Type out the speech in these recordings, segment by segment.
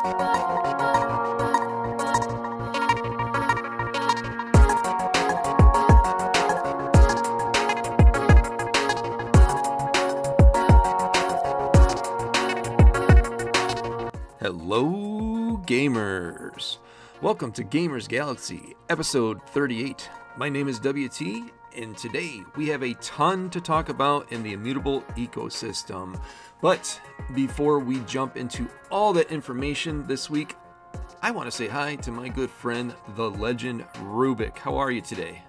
Hello, gamers. Welcome to Gamers Galaxy, episode 38. My name is WT, and today we have a ton to talk about in the Immutable ecosystem. But before we jump into all that information this week, I want to say hi to my good friend, the legend Rubick. How are you today?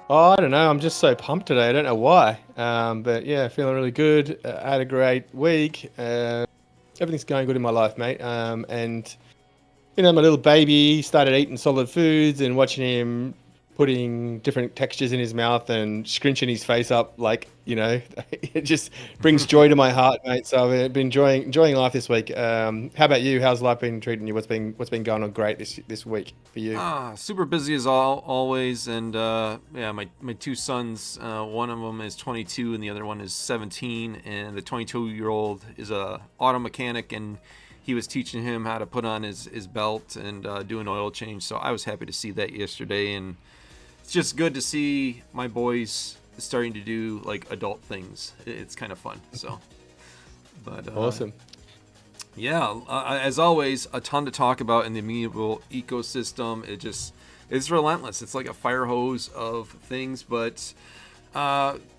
Oh, I don't know. I'm just so pumped today. I don't know why. But yeah, feeling really good. I had a great week. Everything's going good in my life, mate. And, you know, my little baby started eating solid foods and watching him putting different textures in his mouth and scrunching his face up, like, you know, it just brings joy to my heart, mate. So I've been enjoying life this week. How about you? How's life been treating you? What's been going on great this week for you? Super busy as always, and yeah, my two sons, one of them is 22 and the other one is 17, and the 22-year-old is a auto mechanic, and he was teaching him how to put on his belt and do an oil change. So I was happy to see that yesterday, and it's just good to see my boys starting to do like adult things. It's kind of fun. So, but Awesome. Yeah, as always, a ton to talk about in the Immutable ecosystem. It's relentless. It's like a fire hose of things. But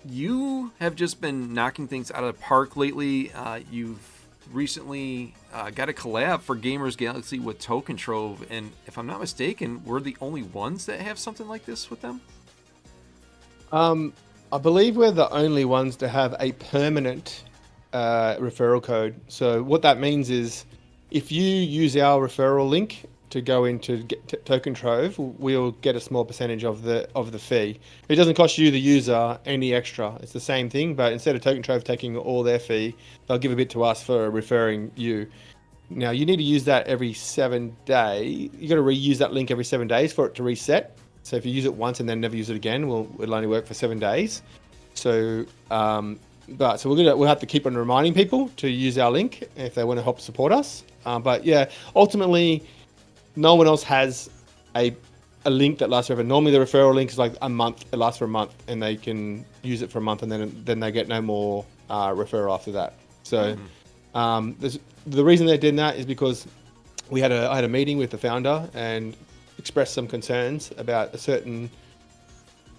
you have just been knocking things out of the park lately. You've recently got a collab for Gamers Galaxy with Token Trove, and if I'm not mistaken, we're the only ones that have something like this with them. I believe we're the only ones to have a permanent referral code. So what that means is, if you use our referral link to go into Token Trove, we'll get a small percentage of the fee. It doesn't cost you, the user, any extra. It's the same thing, but instead of Token Trove taking all their fee, they'll give a bit to us for referring you. Now, you need to use that every 7 days. You got to reuse that link every 7 days for it to reset. So if you use it once and then never use it again, it'll only work for 7 days. So, we'll have to keep on reminding people to use our link if they want to help support us. But yeah, ultimately, no one else has a link that lasts forever. Normally, the referral link is like a month. It lasts for a month, and they can use it for a month, and then they get no more referral after that. So, the reason they did that is because I had a meeting with the founder and expressed some concerns about a certain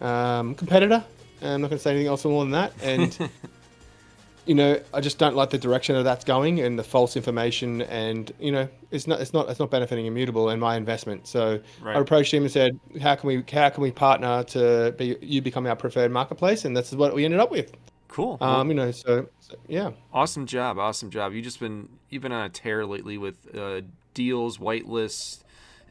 competitor. I'm not going to say anything else more than that. And you know, I just don't like the direction that that's going and the false information, and you know, it's not benefiting Immutable and my investment. So right. I approached him and said, how can we partner to become our preferred marketplace? And that's what we ended up with. Cool. You know, so yeah. Awesome job. You've been on a tear lately with deals, whitelists,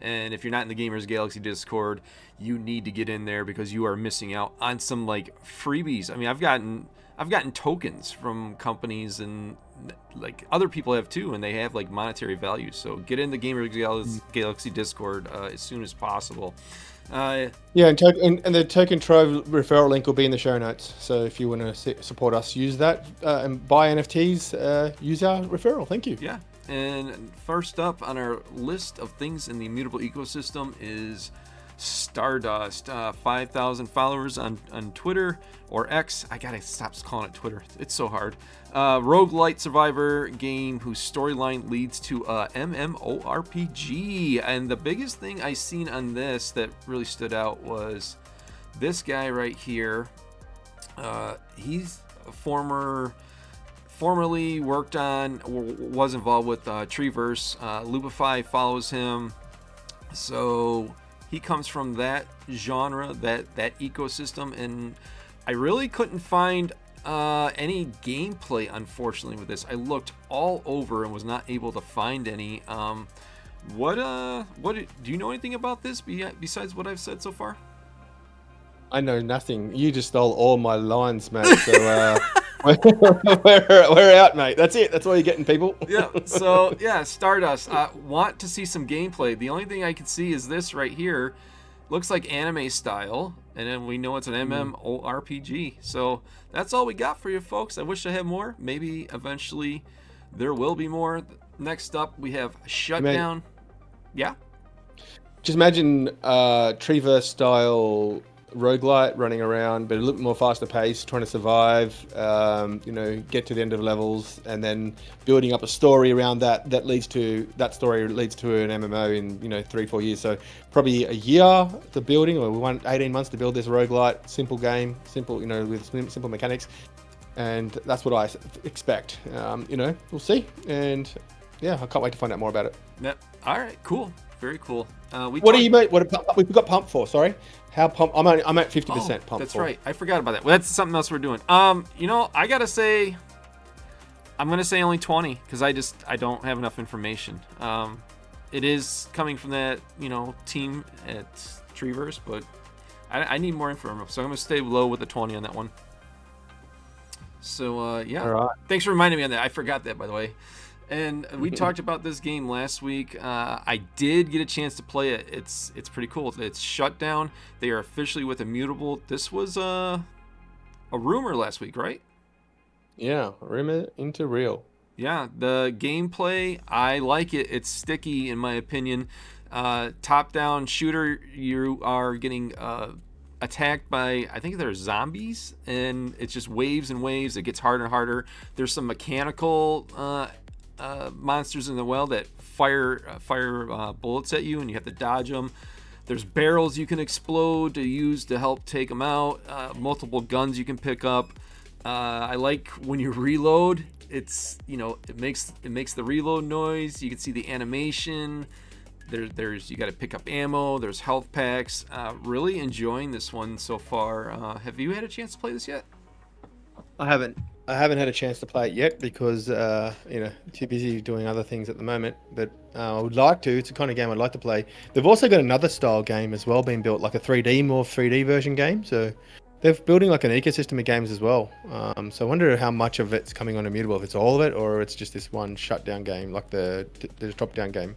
and if you're not in the Gamers Galaxy Discord, you need to get in there because you are missing out on some like freebies. I mean, I've gotten tokens from companies, and like other people have too, and they have like monetary value. So get in the Gamers Galaxy Discord as soon as possible. Yeah, and the Token Trove referral link will be in the show notes. So if you want to support us, use that and buy NFTs. Use our referral. Thank you. Yeah. And first up on our list of things in the Immutable ecosystem is Stardust. 5,000 followers on Twitter or X. I gotta stop calling it Twitter. It's so hard. Roguelite survivor game whose storyline leads to a MMORPG. And the biggest thing I seen on this that really stood out was this guy right here. He's a formerly worked on, was involved with Treeverse. Lupify follows him. So he comes from that genre, that ecosystem, and I really couldn't find any gameplay, unfortunately, with this. I looked all over and was not able to find any. What do you know anything about this besides what I've said so far? I know nothing. You just stole all my lines, mate. So we're out, mate. That's it. That's all you're getting, people. Yeah. So yeah, Stardust. Want to see some gameplay. The only thing I can see is this right here. Looks like anime style, and then we know it's an MMORPG. So that's all we got for you, folks. I wish I had more. Maybe eventually there will be more. Next up, we have Shutdown. Yeah. Just imagine Trove style roguelite running around, but a little more faster pace, trying to survive, get to the end of levels, and then building up a story around that story leads to an MMO in 3-4 years. So probably a year to building, or we want 18 months to build this roguelite, simple game, with simple mechanics, and that's what I expect. We'll see, and yeah, I can't wait to find out more about it. Yep. All right, cool. Very cool. What do you mean? What we got pumped for? Sorry, how pumped? I'm at 50% pumped. That's right. I forgot about that. Well, that's something else we're doing. I gotta say, I'm gonna say only 20 because I don't have enough information. It is coming from that team at Treeverse, but I need more info. So I'm gonna stay low with the 20 on that one. So yeah. All right. Thanks for reminding me on that. I forgot that, by the way. And we talked about this game last week. I did get a chance to play it. It's pretty cool. It's Shutdown. They are officially with Immutable. This was a rumor last week, right? Yeah, rumor into real. Yeah, the gameplay, I like it. It's sticky, in my opinion. Top-down shooter, you are getting attacked by, I think they're zombies, and it's just waves and waves. It gets harder and harder. There's some mechanical monsters in the well that fire bullets at you, and you have to dodge them. There's barrels you can explode to use to help take them out. Multiple guns you can pick up. I like when you reload. It's it makes the reload noise. You can see the animation. There's you got to pick up ammo. There's health packs. Really enjoying this one so far. Have you had a chance to play this yet? I haven't had a chance to play it yet because too busy doing other things at the moment. But I would like to. It's the kind of game I'd like to play. They've also got another style game as well being built, like a 3D version game. So they're building like an ecosystem of games as well. So I wonder how much of it's coming on Immutable. If it's all of it, or it's just this one Shutdown game, like the top-down game.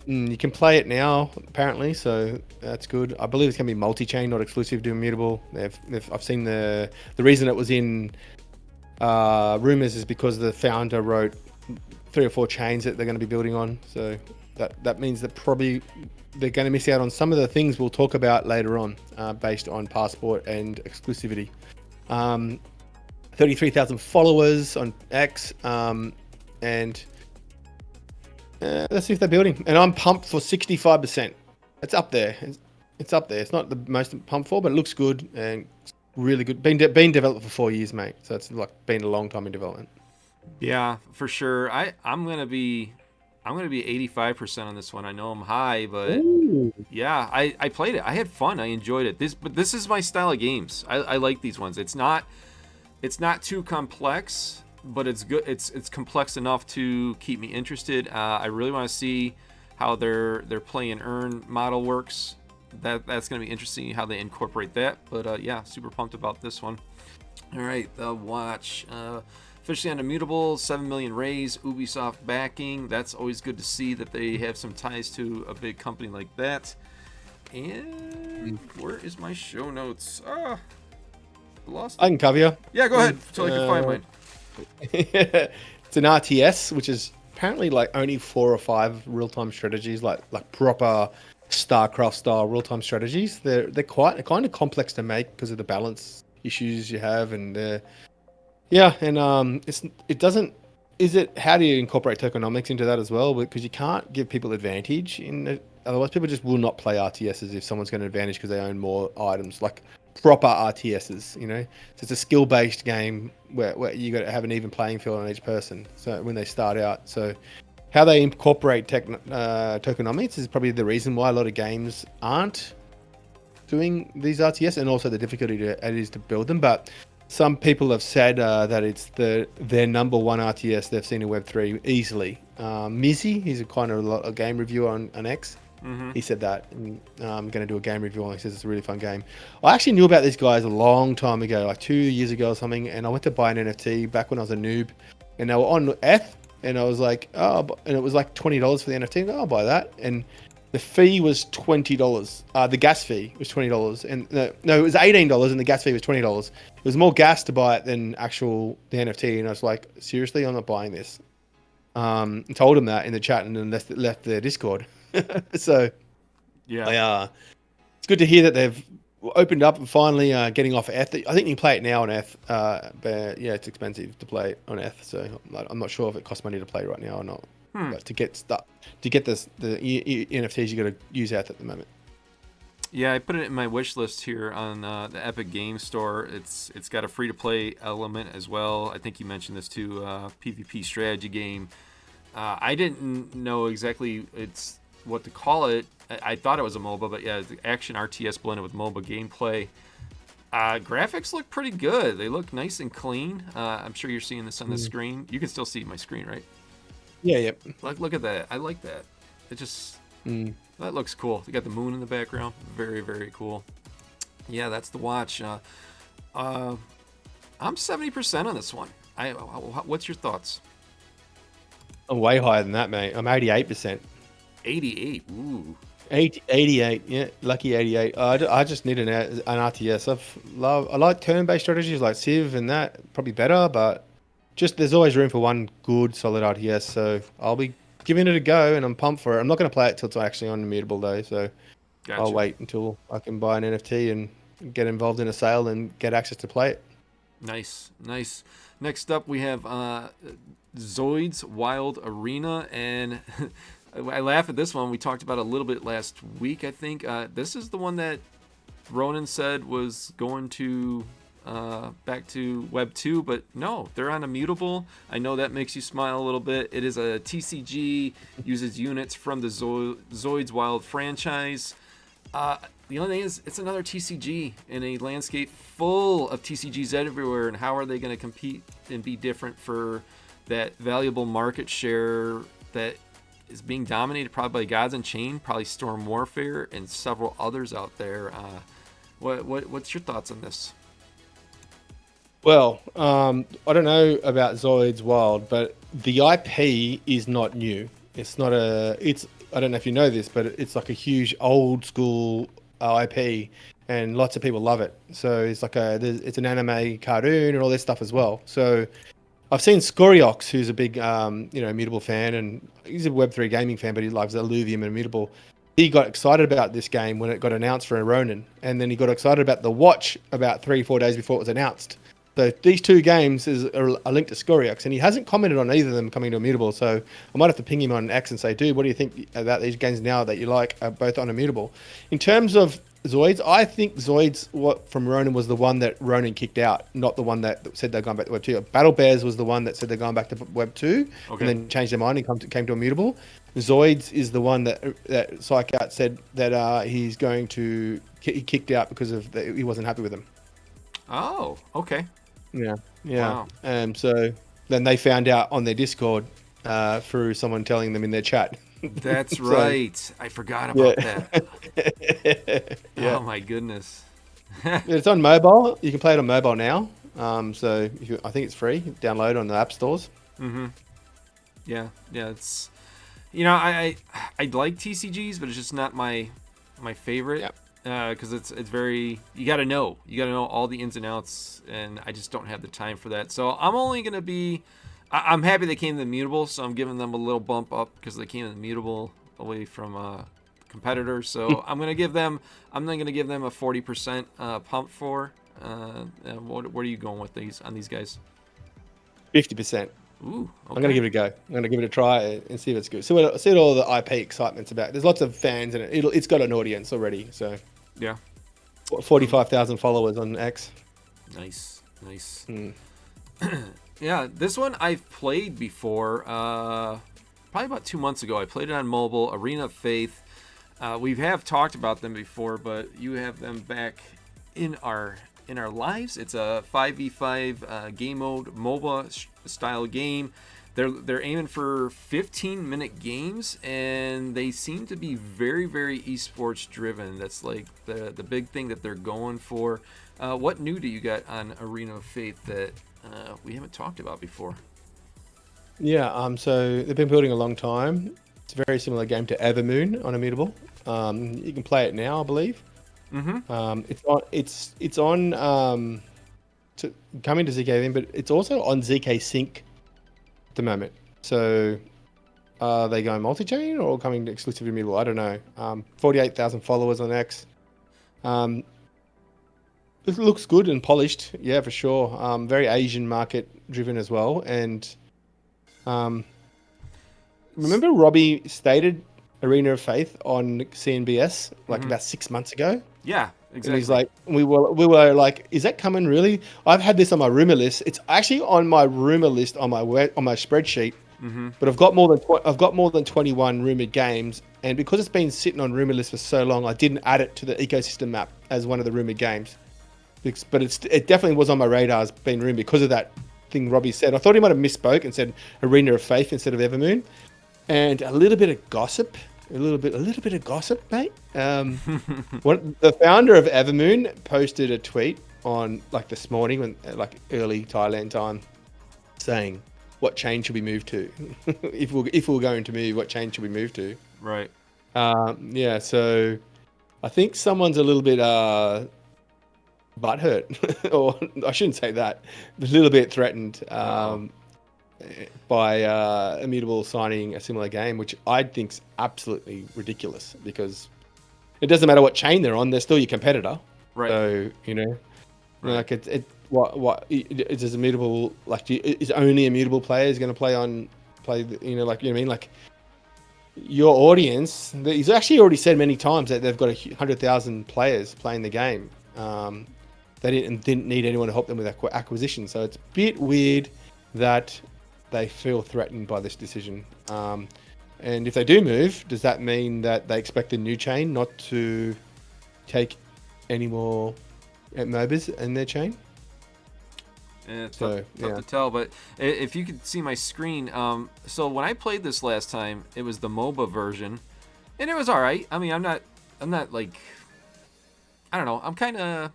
You can play it now apparently, so that's good. I believe it's going to be multi-chain, not exclusive to Immutable. I've seen the reason it was in rumors is because the founder wrote 3 or 4 chains that they're going to be building on. So that means that probably they're going to miss out on some of the things we'll talk about later on, based on passport and exclusivity. 33,000 followers on X, and let's see if they're building. And I'm pumped for 65%. It's up there. It's up there. It's not the most pumped for, but it looks good and really good. Been developed for 4 years, mate. So it's like been a long time in development. Yeah, for sure. I'm gonna be 85% on this one. I know I'm high, but ooh. Yeah, I played it. I had fun. I enjoyed it. This is my style of games. I like these ones. It's not too complex, but it's good. It's complex enough to keep me interested. I really want to see how their play and earn model works. That's going to be interesting how they incorporate that. But yeah, super pumped about this one. All right, the watch. Officially on Immutable, 7 million raise, Ubisoft backing. That's always good to see that they have some ties to a big company like that. And where is my show notes? Lost it. I can cover you. Yeah, go ahead until I can find mine. It's an RTS, which is apparently like only 4 or 5 real-time strategies, like proper StarCraft style real-time strategies. They're kind of complex to make because of the balance issues you have, and yeah, and how do you incorporate tokenomics into that as well? Because you can't give people advantage otherwise people just will not play RTSs if someone's got an advantage because they own more items, like proper RTSs, So it's a skill-based game where you got to have an even playing field on each person. So when they start out, so how they incorporate tokenomics is probably the reason why a lot of games aren't doing these RTS, and also the difficulty it is to build them. But some people have said that it's their number one RTS they've seen in Web3 easily. Mizzy, he's a game reviewer on X. Mm-hmm. He said that, and I'm going to do a game review on it. He says it's a really fun game. I actually knew about these guys a long time ago, like 2 years ago or something, and I went to buy an NFT back when I was a noob, and they were on ETH, and I was like, and it was like $20 for the NFT. I'll buy that. And The fee was $20. The gas fee was $20, and no, it was $18, and the gas fee was $20. It was more gas to buy it than the NFT, and I was like, seriously, I'm not buying this. And told him that in the chat, and then left their Discord. So Yeah. It's good to hear that they've opened up and finally getting off ETH. I think you can play it now on ETH, but yeah, it's expensive to play on ETH, so I'm not sure if it costs money to play right now or not. But to get the NFTs, you got to use ETH at the moment. Yeah, I put it in my wish list here on the Epic Games Store. It's got a free-to-play element as well. I think you mentioned this too, PvP strategy game. I didn't know exactly what to call it. I thought it was a MOBA, but yeah, the action RTS blended with MOBA gameplay. Graphics look pretty good. They look nice and clean. I'm sure you're seeing this on the screen. You can still see my screen, right? Yeah, yep. Look at that. I like that. It just... That looks cool. You got the moon in the background. Very, very cool. Yeah, that's the watch. I'm 70% on this one. What's your thoughts? I'm way higher than that, mate. I'm 88%. 88. Ooh. 88. Yeah, lucky 88. I just need an RTS. I like turn-based strategies like Civ and that. Probably better, but just there's always room for one good, solid RTS. So I'll be giving it a go, and I'm pumped for it. I'm not going to play it till it's actually on Immutable though, so gotcha. I'll wait until I can buy an NFT and get involved in a sale and get access to play it. Nice. Next up, we have Zoids Wild Arena, and I laugh at this one. We talked about it a little bit last week, I think. This is the one that Ronan said was going to back to Web 2, but no, they're on Immutable. I know that makes you smile a little bit. It is a TCG, uses units from the Zoids Wild franchise. The only thing is, it's another TCG in a landscape full of TCGs everywhere, and how are they going to compete and be different for that valuable market share that is being dominated probably by Gods Unchained, probably Storm Warfare, and several others out there. What's your thoughts on this? Well, I don't know about Zoids Wild, but the IP is not new. It's not I don't know if you know this, but it's like a huge old school IP, and lots of people love it. So it's like it's an anime cartoon and all this stuff as well. So I've seen Scoriox, who's a big Immutable fan, and he's a Web3 gaming fan, but he loves Illuvium and Immutable. He got excited about this game when it got announced for Ronin, and then he got excited about the watch about 3-4 days before it was announced. So these two games are linked to Scoriox, and he hasn't commented on either of them coming to Immutable. So I might have to ping him on X and say, dude, what do you think about these games now that you like, both on Immutable? In terms of Zoids, I think Zoids from Ronin was the one that Ronin kicked out, not the one that said they're going back to Web 2. Battle Bears was the one that said they're going back to Web 2, and then changed their mind and came to Immutable. Zoids is the one that Psychouts said that he kicked out because he wasn't happy with them. Oh, okay. Yeah. Wow. So then they found out on their Discord through someone telling them in their chat. That's right. I forgot about that. Yeah. Oh my goodness. It's on mobile. You can play it on mobile now. So I think it's free. Download on the app stores. Mm-hmm. Yeah. It's I like TCGs, but it's just not my favorite. Yep. Because it's very, you got to know all the ins and outs, and I just don't have the time for that. So I'm only going to be, I'm happy they came to Immutable, so I'm giving them a little bump up because they came to Immutable away from competitors. So I'm going to give them a 40% pump for. What are you going with on these guys? 50%. Ooh, okay. I'm going to give it a go. I'm going to give it a try and see if it's good. See what all the IP excitement's about. There's lots of fans in it. It's got an audience already. So yeah, 45,000 followers on X. Nice. Yeah, this one I've played before. Probably about 2 months ago. I played it on mobile. Arena of Faith. We have talked about them before, but you have them back in our lives. It's a 5v5 game mode MOBA style game. They're aiming for 15-minute games, and they seem to be very, very esports driven. That's like the big thing that they're going for. What new do you got on Arena of Faith that we haven't talked about before? Yeah, so they've been building a long time. It's a very similar game to Evermoon on Immutable. You can play it now, I believe. It's on coming to ZK then, but it's also on ZK Sync at the moment. So are they going multi-chain or coming to exclusive Immutable? I don't know. 48,000 followers on X. It looks good and polished, yeah, for sure. Very Asian market driven as well. And remember Robbie stated Arena of Faith on CNBS about 6 months ago? Yeah, exactly. And he's like, we were like, is that coming really? I've had this on my rumor list. It's actually on my rumor list on my spreadsheet. But I've got more than 21 rumored games, and because it's been sitting on rumor list for so long, I didn't add it to the ecosystem map as one of the rumored games. But it definitely was on my radar as being rumored because of that thing Robbie said. I thought he might have misspoke and said Arena of Faith instead of Evermoon, and a little bit of gossip, mate. The founder of Evermoon posted a tweet on this morning when early Thailand time, saying, what chain should we move to? if we're going to move, what chain should we move to? Right. Yeah. So I think someone's a little bit butthurt, or I shouldn't say that, a little bit threatened by Immutable signing a similar game, which I think's absolutely ridiculous because it doesn't matter what chain they're on; they're still your competitor. Right. So right. What is Immutable is only Immutable players going to play your audience? He's actually already said many times that they've got 100,000 players playing the game. They didn't need anyone to help them with acquisition, so it's a bit weird that they feel threatened by this decision. And if they do move, does that mean that they expect the new chain not to take any more MOBAs in their chain? Yeah, it's tough to tell, but if you could see my screen, so when I played this last time, it was the MOBA version, and it was all right. I mean, I'm not like, I don't know, I'm kind of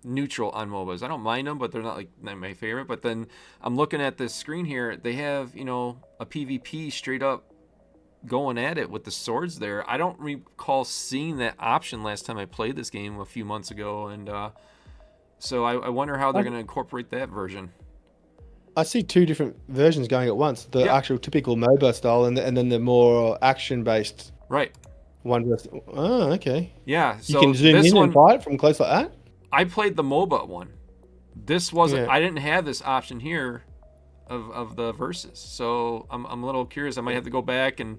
neutral on MOBAs. I don't mind them, but they're not my favorite. But then I'm looking at this screen here, they have, a PvP straight up going at it with the swords there. I don't recall seeing that option last time I played this game a few months ago, and so I wonder how they're going to incorporate that version. I see two different versions going at once. The actual typical MOBA style and then the more action-based one. Oh, okay. Yeah. So you can zoom in and fight from close like that? I played the MOBA one. This wasn't... I didn't have this option here of the versus. So I'm a little curious. I might have to go back and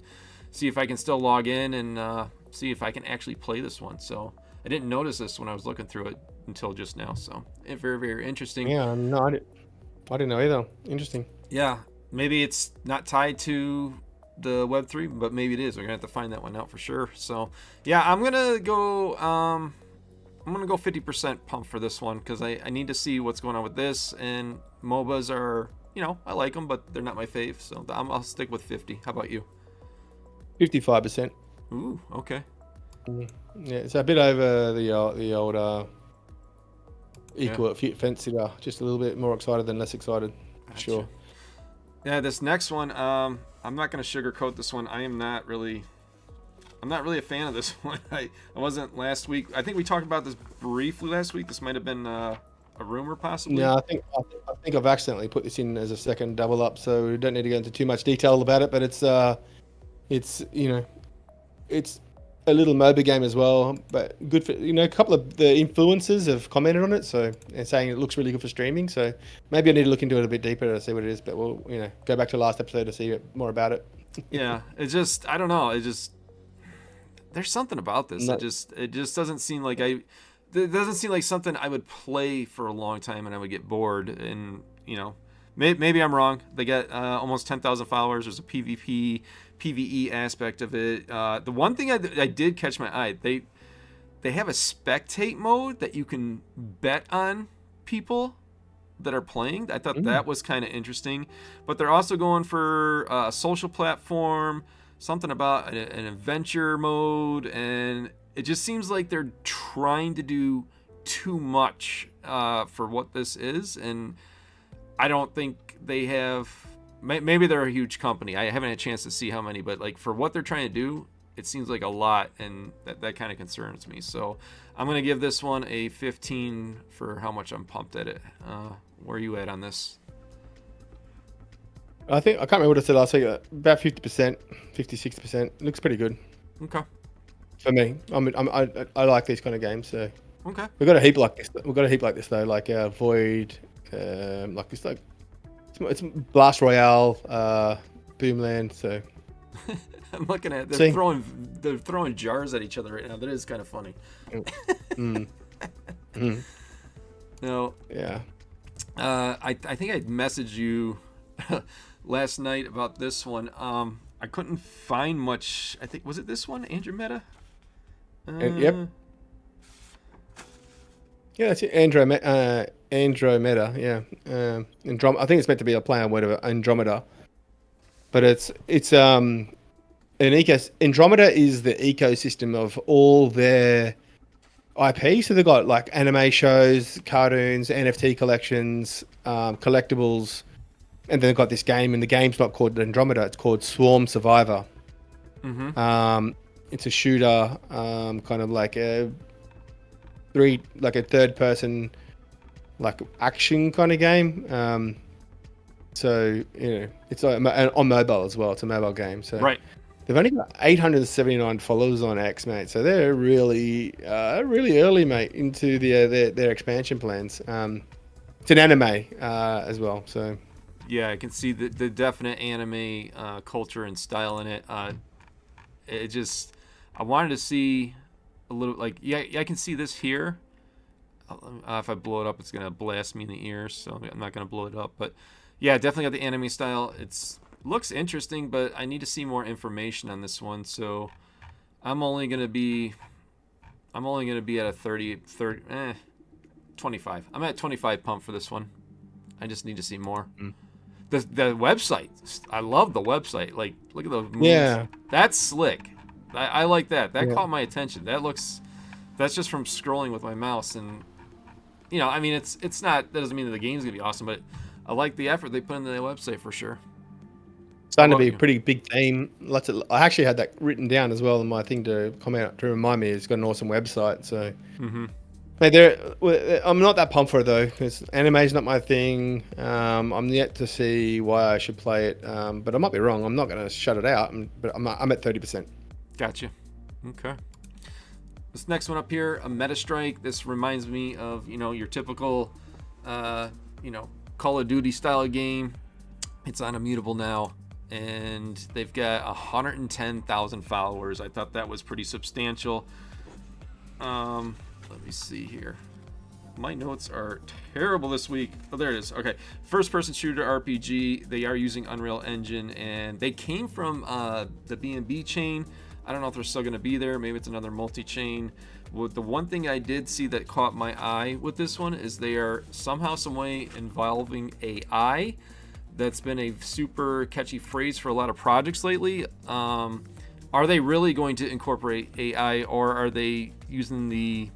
see if I can still log in and see if I can actually play this one. So I didn't notice this when I was looking through it until just now, so very, very interesting. Yeah, no, I didn't know either. Interesting. Yeah, maybe it's not tied to the Web3, but maybe it is. We're gonna have to find that one out for sure. So yeah, I'm gonna go 50% pump for this one because I need to see what's going on with this. And MOBAs are, I like them, but they're not my fave, so I'll stick with 50. How about you? 55%. Ooh, okay. Yeah, it's a bit over the old equal fence sitter. Just a little bit more excited than less excited. Gotcha. Sure. Yeah, this next one, I'm not going to sugarcoat this one. I'm not really a fan of this one. I wasn't last week. I think we talked about this briefly last week. This might have been a rumor, possibly. No, I think I've accidentally put this in as a second double up, so we don't need to go into too much detail about it. But it's a little MOBA game as well, but good for, a couple of the influencers have commented on it, so and saying it looks really good for streaming. So maybe I need to look into it a bit deeper to see what it is, but we'll, go back to last episode to see more about it. Yeah, it's just, I don't know. There's something about this. No. It just doesn't seem like it doesn't seem like something I would play for a long time and I would get bored. And, maybe I'm wrong. They got almost 10,000 followers. There's a PvE aspect of it. The one thing I did catch my eye, they have a spectate mode that you can bet on people that are playing. I thought that was kind of interesting. But they're also going for a social platform, something about an adventure mode, and it just seems like they're trying to do too much for what this is, and I don't think they have maybe they're a huge company. I haven't had a chance to see how many, but like for what they're trying to do, it seems like a lot, and that kind of concerns me. So I'm gonna give this one a 15 for how much I'm pumped at it. Where are you at on this? I can't remember what I said last week. About 50%, 56%. Looks pretty good. Okay. For me, I like these kind of games. So okay, we've got a heap like this. We've got a heap like this though, like Void, like this, like it's Blast Royale, Boomland. So I'm looking at they're throwing jars at each other right now. That is kind of funny. No. Yeah. I think I messaged you last night about this one. I couldn't find much. I think was it this one, Andrometa? Yep. Yeah, it's Andrometa. Yeah. Andromeda. I think it's meant to be a play on word of Andromeda, but it's Andromeda is the ecosystem of all their IP. So they've got like anime shows, cartoons, NFT collections, collectibles, and then they've got this game, and the game's not called Andromeda, it's called Swarm Survivor. It's a shooter, kind of like a third person, like action kind of game. So it's on mobile as well. It's a mobile game. So right. They've only got 879 followers on X, mate. So they're really early, mate, into their expansion plans. It's an anime as well. So yeah, I can see the definite anime culture and style in it. I wanted to see a little, like, I can see this here. If I blow it up, it's gonna blast me in the ears, so I'm not gonna blow it up. But yeah, definitely got the anime style. Looks interesting, but I need to see more information on this one. So I'm only gonna be at a 25. I'm at 25 pump for this one. I just need to see more. The website, I love the website. Like, look at the moves. Yeah, that's slick. I like that. That caught my attention. That's just from scrolling with my mouse, and I mean, it's not. That doesn't mean that the game's gonna be awesome, but I like the effort they put into the website for sure. Starting to be a pretty big theme. I actually had that written down as well in my thing to comment to remind me. It's got an awesome website. So, mate, I'm not that pumped for it though, because anime's not my thing. I'm yet to see why I should play it, but I might be wrong. I'm not going to shut it out. But I'm at 30%. Gotcha. Okay. This next one up here, a MetaStrike. This reminds me of your typical, Call of Duty style game. It's on Immutable now, and they've got 110,000 followers. I thought that was pretty substantial. Let me see here. My notes are terrible this week. Oh, there it is. Okay. First-person shooter RPG. They are using Unreal Engine, and they came from the B&B chain. I don't know if they're still going to be there. Maybe it's another multi-chain. Well, the one thing I did see that caught my eye with this one is they are somehow, some way involving AI. That's been a super catchy phrase for a lot of projects lately. Are they really going to incorporate AI, or are they using the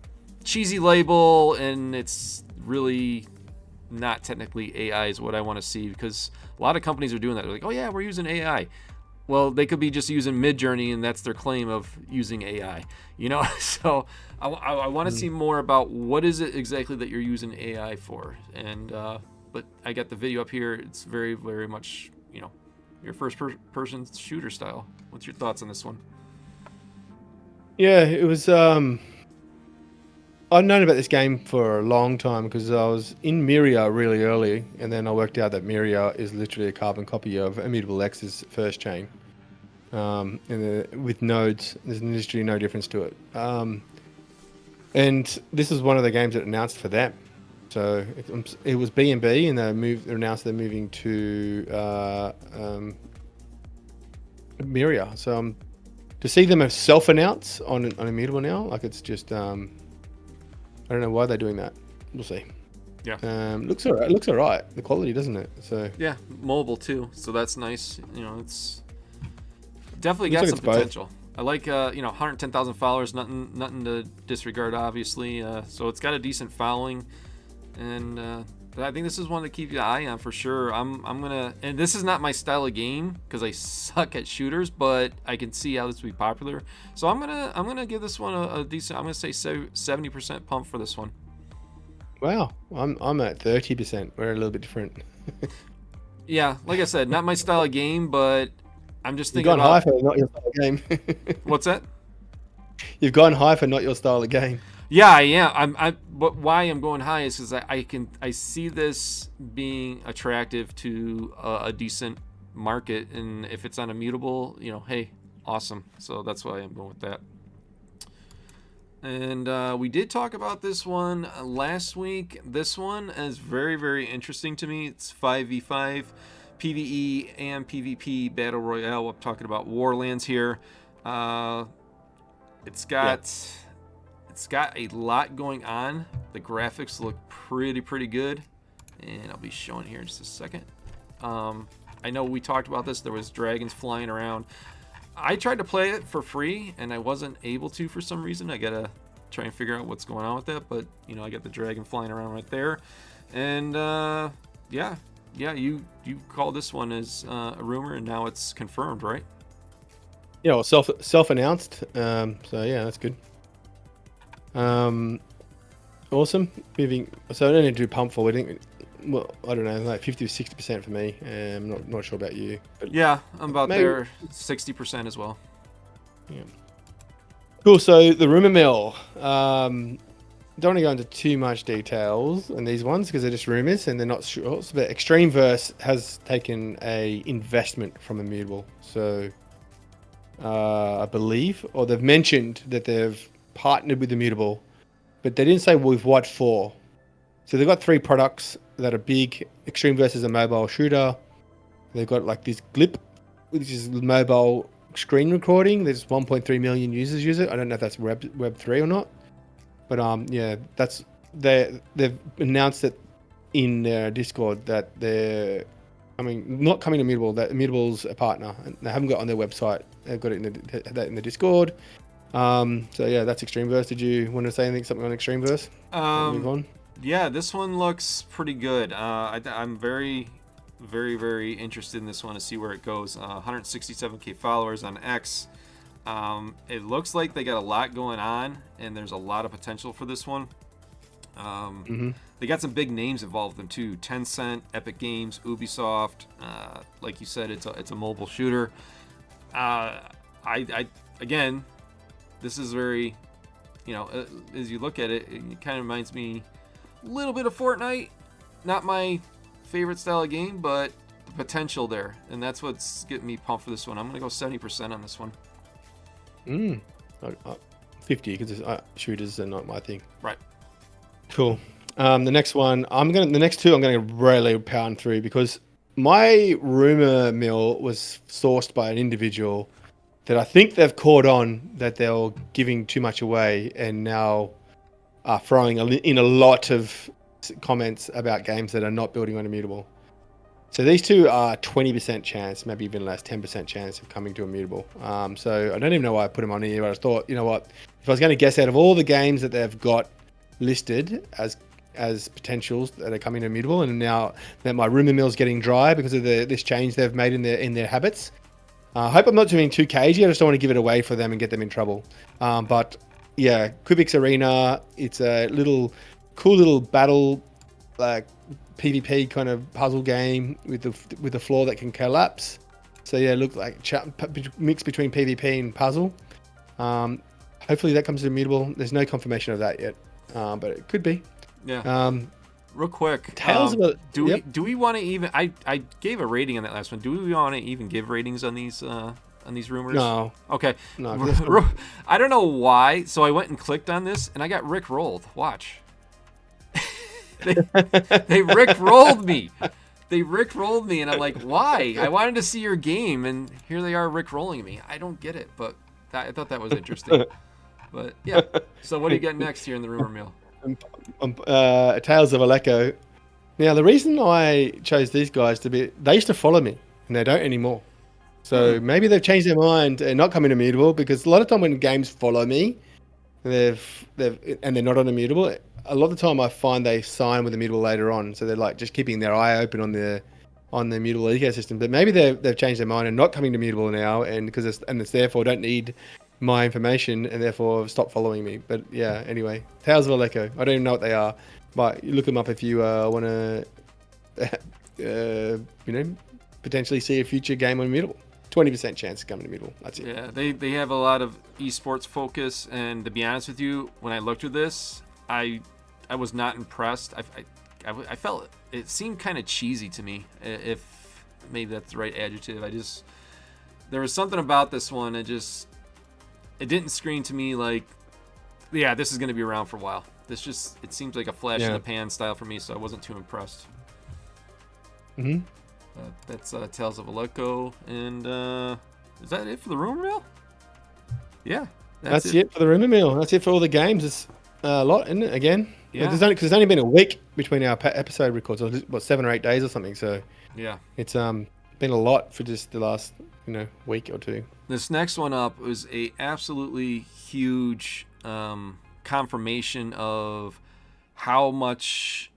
cheesy label and it's really not technically AI is what I want to see? Because a lot of companies are doing that. They're like, oh yeah, we're using AI. Well, they could be just using Midjourney, and that's their claim of using AI. So I want to see more about what is it exactly that you're using AI for. And but I got the video up here. It's very, very much your first-person shooter style. What's your thoughts on this one? Yeah, it was. I'd known about this game for a long time because I was in Miria really early, and then I worked out that Miria is literally a carbon copy of Immutable X's first chain. With nodes, there's literally no difference to it. And this is one of the games that announced for them. So it was B&B, and they announced they're moving to Miria. So to see them self-announce on Immutable now, like it's just I don't know why they're doing that. We'll see. Yeah. Looks alright. Looks alright. The quality, doesn't it? So yeah, mobile too. So that's nice. It's definitely got some potential. I like 110,000 followers. Nothing to disregard, obviously. So it's got a decent following, and I think this is one to keep your eye on for sure. I'm gonna, and this is not my style of game because I suck at shooters, but I can see how this would be popular. So I'm gonna give this one a decent. I'm gonna say 70% pump for this one. Wow, I'm at 30%. We're a little bit different. Yeah, like I said, not my style of game, but I'm just You've thinking gone high about. for not your style of game. What's that? You've gone high for not your style of game. Yeah, yeah. But why I'm going high is because I see this being attractive to a decent market, and if it's on Immutable, hey, awesome. So that's why I'm going with that. And we did talk about this one last week. This one is very, very interesting to me. It's 5v5 PvE and PvP Battle Royale. I'm talking about WarLands here. It's got a lot going on. The graphics look pretty good, and I'll be showing here in just a second. I know we talked about this. There was dragons flying around. I tried to play it for free, and I wasn't able to for some reason. I gotta try and figure out what's going on with that. But I got the dragon flying around right there, and yeah, you called this one as a rumor, and now it's confirmed, right? Yeah, well, self-announced. So yeah, that's good. Awesome. So I don't need to do pump forward. Well, I don't know, like 50 or 60% for me. I'm not sure about you. But yeah, I'm about there, 60% as well. Yeah. Cool. So the rumor mill. Don't want to go into too much details on these ones because they're just rumors and they're not sure. But Extremeverse has taken a investment from Immutable. So I believe, or they've mentioned that they've partnered with Immutable, but they didn't say with what for. So they've got 3 products that are big. Extremeverse is a mobile shooter. They've got like this Glip, which is mobile screen recording. There's 1.3 million users use it. I don't know if that's Web 3 or not, but yeah, they've announced it in their Discord that they're not coming to Immutable. That Immutable's a partner, and they haven't got it on their website. They've got it in the Discord. So yeah, that's Extremeverse. Did you want to say something on Extremeverse? Move on. Yeah, this one looks pretty good. I'm very, very, very interested in this one to see where it goes. 167k followers on X. It looks like they got a lot going on, and there's a lot of potential for this one. They got some big names involved with them too. Tencent, Epic Games, Ubisoft. Like you said, it's a mobile shooter. Again, this is very, as you look at it, it kind of reminds me a little bit of Fortnite. Not my favorite style of game, but the potential there, and that's what's getting me pumped for this one. I'm gonna go 70% on this one. 50 because shooters are not my thing. Right. Cool. The next one, the next two I'm gonna really pound through because my rumor mill was sourced by an individual that I think they've caught on that they're giving too much away and now are throwing in a lot of comments about games that are not building on Immutable. So these two are 20% chance, maybe even less, 10% chance of coming to Immutable. So I don't even know why I put them on here, but I thought, you know what, if I was going to guess out of all the games that they've got listed as potentials that are coming to Immutable, and now that my rumor mill is getting dry because of this change they've made in their habits, I hope I'm not doing too cagey. I just don't want to give it away for them and get them in trouble. But yeah, Kubik's Arena, it's a cool little battle, like PvP kind of puzzle game with the floor that can collapse. So yeah, it looks like mix between PvP and puzzle. Hopefully that comes to Immutable. There's no confirmation of that yet, but it could be. Yeah. Real quick, do we want to even? I gave a rating on that last one. Do we want to even give ratings on these rumors? No. Okay. No. I don't know why. So I went and clicked on this, and I got Rick rolled. Watch. They Rick rolled me. They Rick rolled me, and I'm like, why? I wanted to see your game, and here they are Rick rolling me. I don't get it, but I thought that was interesting. But yeah. So what do you got next here in the rumor mill? Tales of Aleko. Now, the reason I chose these guys they used to follow me, and they don't anymore. So maybe they've changed their mind and not coming Immutable, because a lot of time when games follow me, and they're not on Immutable, a lot of the time I find they sign with Immutable later on, so they're like just keeping their eye open on the Immutable ecosystem. But maybe they've changed their mind and not coming to Immutable now, and because it's therefore don't need my information and therefore stop following me. But yeah, anyway, Tales of Aleko. I don't even know what they are, but you look them up if you want to, potentially see a future game on Immutable. 20% chance of coming to Immutable. That's it. Yeah, they have a lot of esports focus, and to be honest with you, when I looked at this, I was not impressed. I felt it seemed kind of cheesy to me, if maybe that's the right adjective. There was something about this one. It didn't scream to me like, yeah, this is going to be around for a while. It seems like a flash in the pan style for me, so I wasn't too impressed. Mm-hmm. That's Tales of Aleko, and is that it for the rumor mill? Yeah, that's it for the rumor mill. That's it for all the games. It's a lot, isn't it? Again, yeah. Because there's only been a week between our episode records, or what, 7 or 8 days or something. So yeah, it's been a lot for just the last week or two. This next one up was a absolutely huge confirmation of how much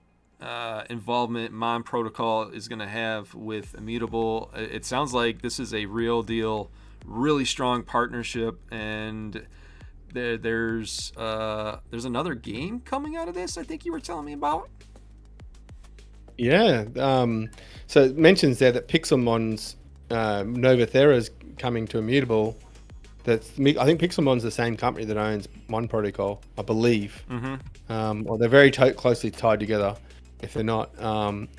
involvement MonProtocol is going to have with Immutable. It sounds like this is a real deal, really strong partnership, and there's another game coming out of this, I think you were telling me about. Yeah, so it mentions there that Pixelmon's Nova Thera's coming to Immutable. I think Pixelmon's the same company that owns MonProtocol, I believe. Mm-hmm. Or they're very closely tied together, if they're not.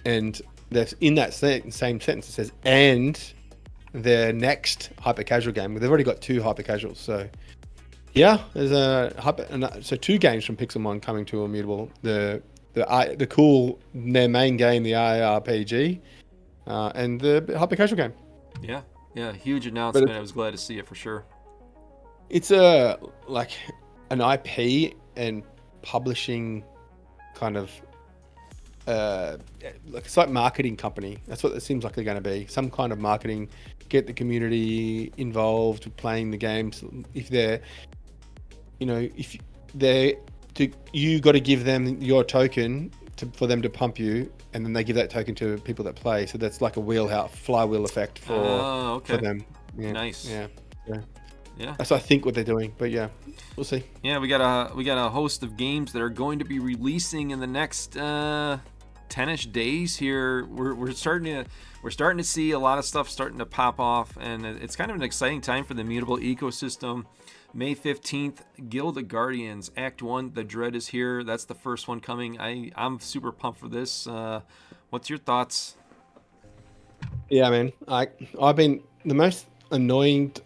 And that's in that same sentence, it says, and their next hyper casual game. They've already got 2 hyper casuals, so yeah, there's so 2 games from Pixelmon coming to Immutable. The cool, their main game, the IRPG, and the hyper casual game. Yeah, huge announcement. I was glad to see it for sure. It's like an IP and publishing kind of it's like marketing company. That's what it seems like they're going to be. Some kind of marketing, get the community involved playing the games. If they're, you got to give them your token for them to pump you, and then they give that token to people that play. So that's like a flywheel effect for them. Yeah. Nice. Yeah. That's I think what they're doing, but yeah, we'll see. Yeah, we got a host of games that are going to be releasing in the next 10ish days here. We're starting to see a lot of stuff starting to pop off, and it's kind of an exciting time for the Immutable ecosystem. May 15th, Guild of Guardians Act 1, The Dread is here. That's the first one coming. I'm super pumped for this. What's your thoughts? Yeah, man. I've been the most annoyed.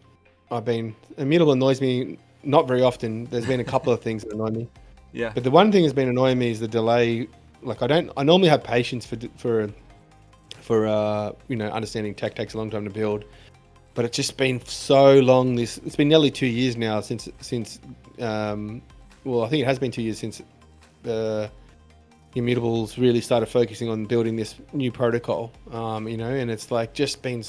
Immutable annoys me not very often. There's been a couple of things that annoy me. Yeah. But the one thing that's been annoying me is the delay. Like I normally have patience for understanding tech takes a long time to build, but it's just been so long. It's been nearly 2 years now since I think it has been 2 years since Immutables really started focusing on building this new protocol. And it's like just been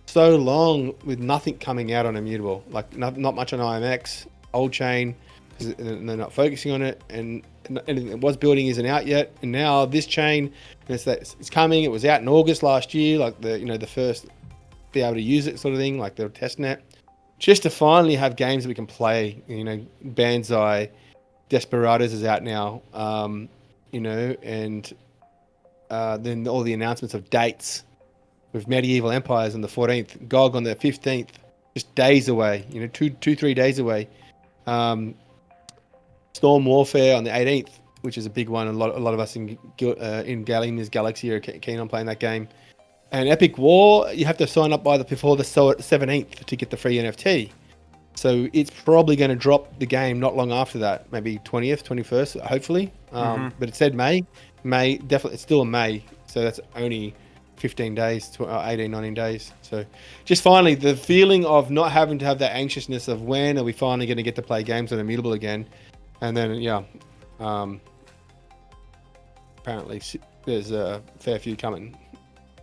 so long with nothing coming out on Immutable, like not much on IMX, old chain, because they're not focusing on it, and anything that was building isn't out yet. And now this chain, it's coming. It was out in August last year, like the first be able to use it sort of thing, like the testnet, just to finally have games that we can play. Banzai, Desperados is out now, and then all the announcements of dates. With Medieval Empires on the 14th, GOG on the 15th, just days away, 3 days away. Storm Warfare on the 18th, which is a big one. A lot of us in Galaxie are keen on playing that game. And Epic War, you have to sign up before the 17th to get the free NFT. So it's probably going to drop the game not long after that, maybe 20th, 21st, hopefully. But it said May. May, definitely, it's still in May. So that's only 15 days, 18, 19 days. So just finally, the feeling of not having to have that anxiousness of when are we finally going to get to play games on Immutable again. And then, apparently there's a fair few coming.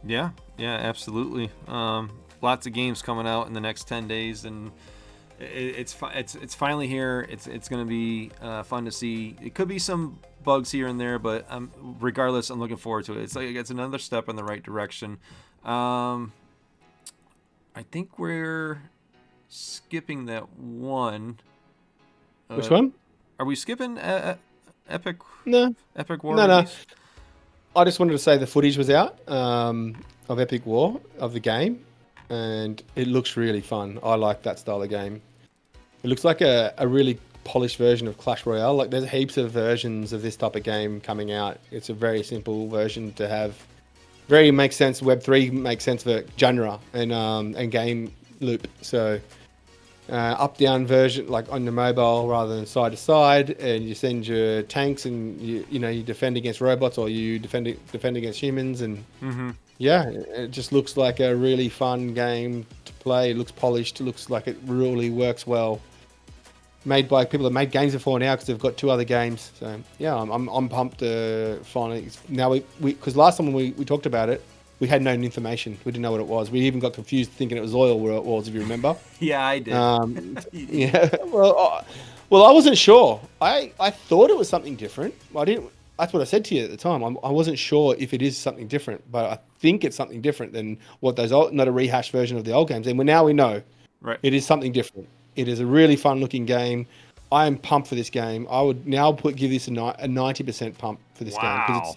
Yeah, absolutely. Lots of games coming out in the next 10 days, and It's finally here. It's going to be fun to see. It could be some bugs here and there, but regardless, I'm looking forward to it. It's another step in the right direction. I think we're skipping that one. Which one? Are we skipping Epic? No. Epic War? No. I just wanted to say the footage was out of Epic War, of the game, and it looks really fun. I like that style of game. It looks like a really polished version of Clash Royale. Like, there's heaps of versions of this type of game coming out. It's a very simple version to have. Very makes sense. Web3 makes sense for genre and game loop. So up-down version, like on the mobile rather than side to side, and you send your tanks and you defend against robots, or you defend against humans, and yeah, it just looks like a really fun game to play. It looks polished. It looks like it really works well. Made by people that made games before now, because they've got 2 other games. So yeah, I'm pumped. Finally, now because last time when we talked about it, we had no information. We didn't know what it was. We even got confused thinking it was oil where it was, if you remember. Yeah, I did. Yeah. Well, I wasn't sure. I thought it was something different. I didn't. That's what I said to you at the time. I wasn't sure if it is something different, but I think it's something different than what those old, not a rehashed version of the old games. And now we know. Right. It is something different. It is a really fun looking game. I am pumped for this game. I would now give this a 90% pump for this game, because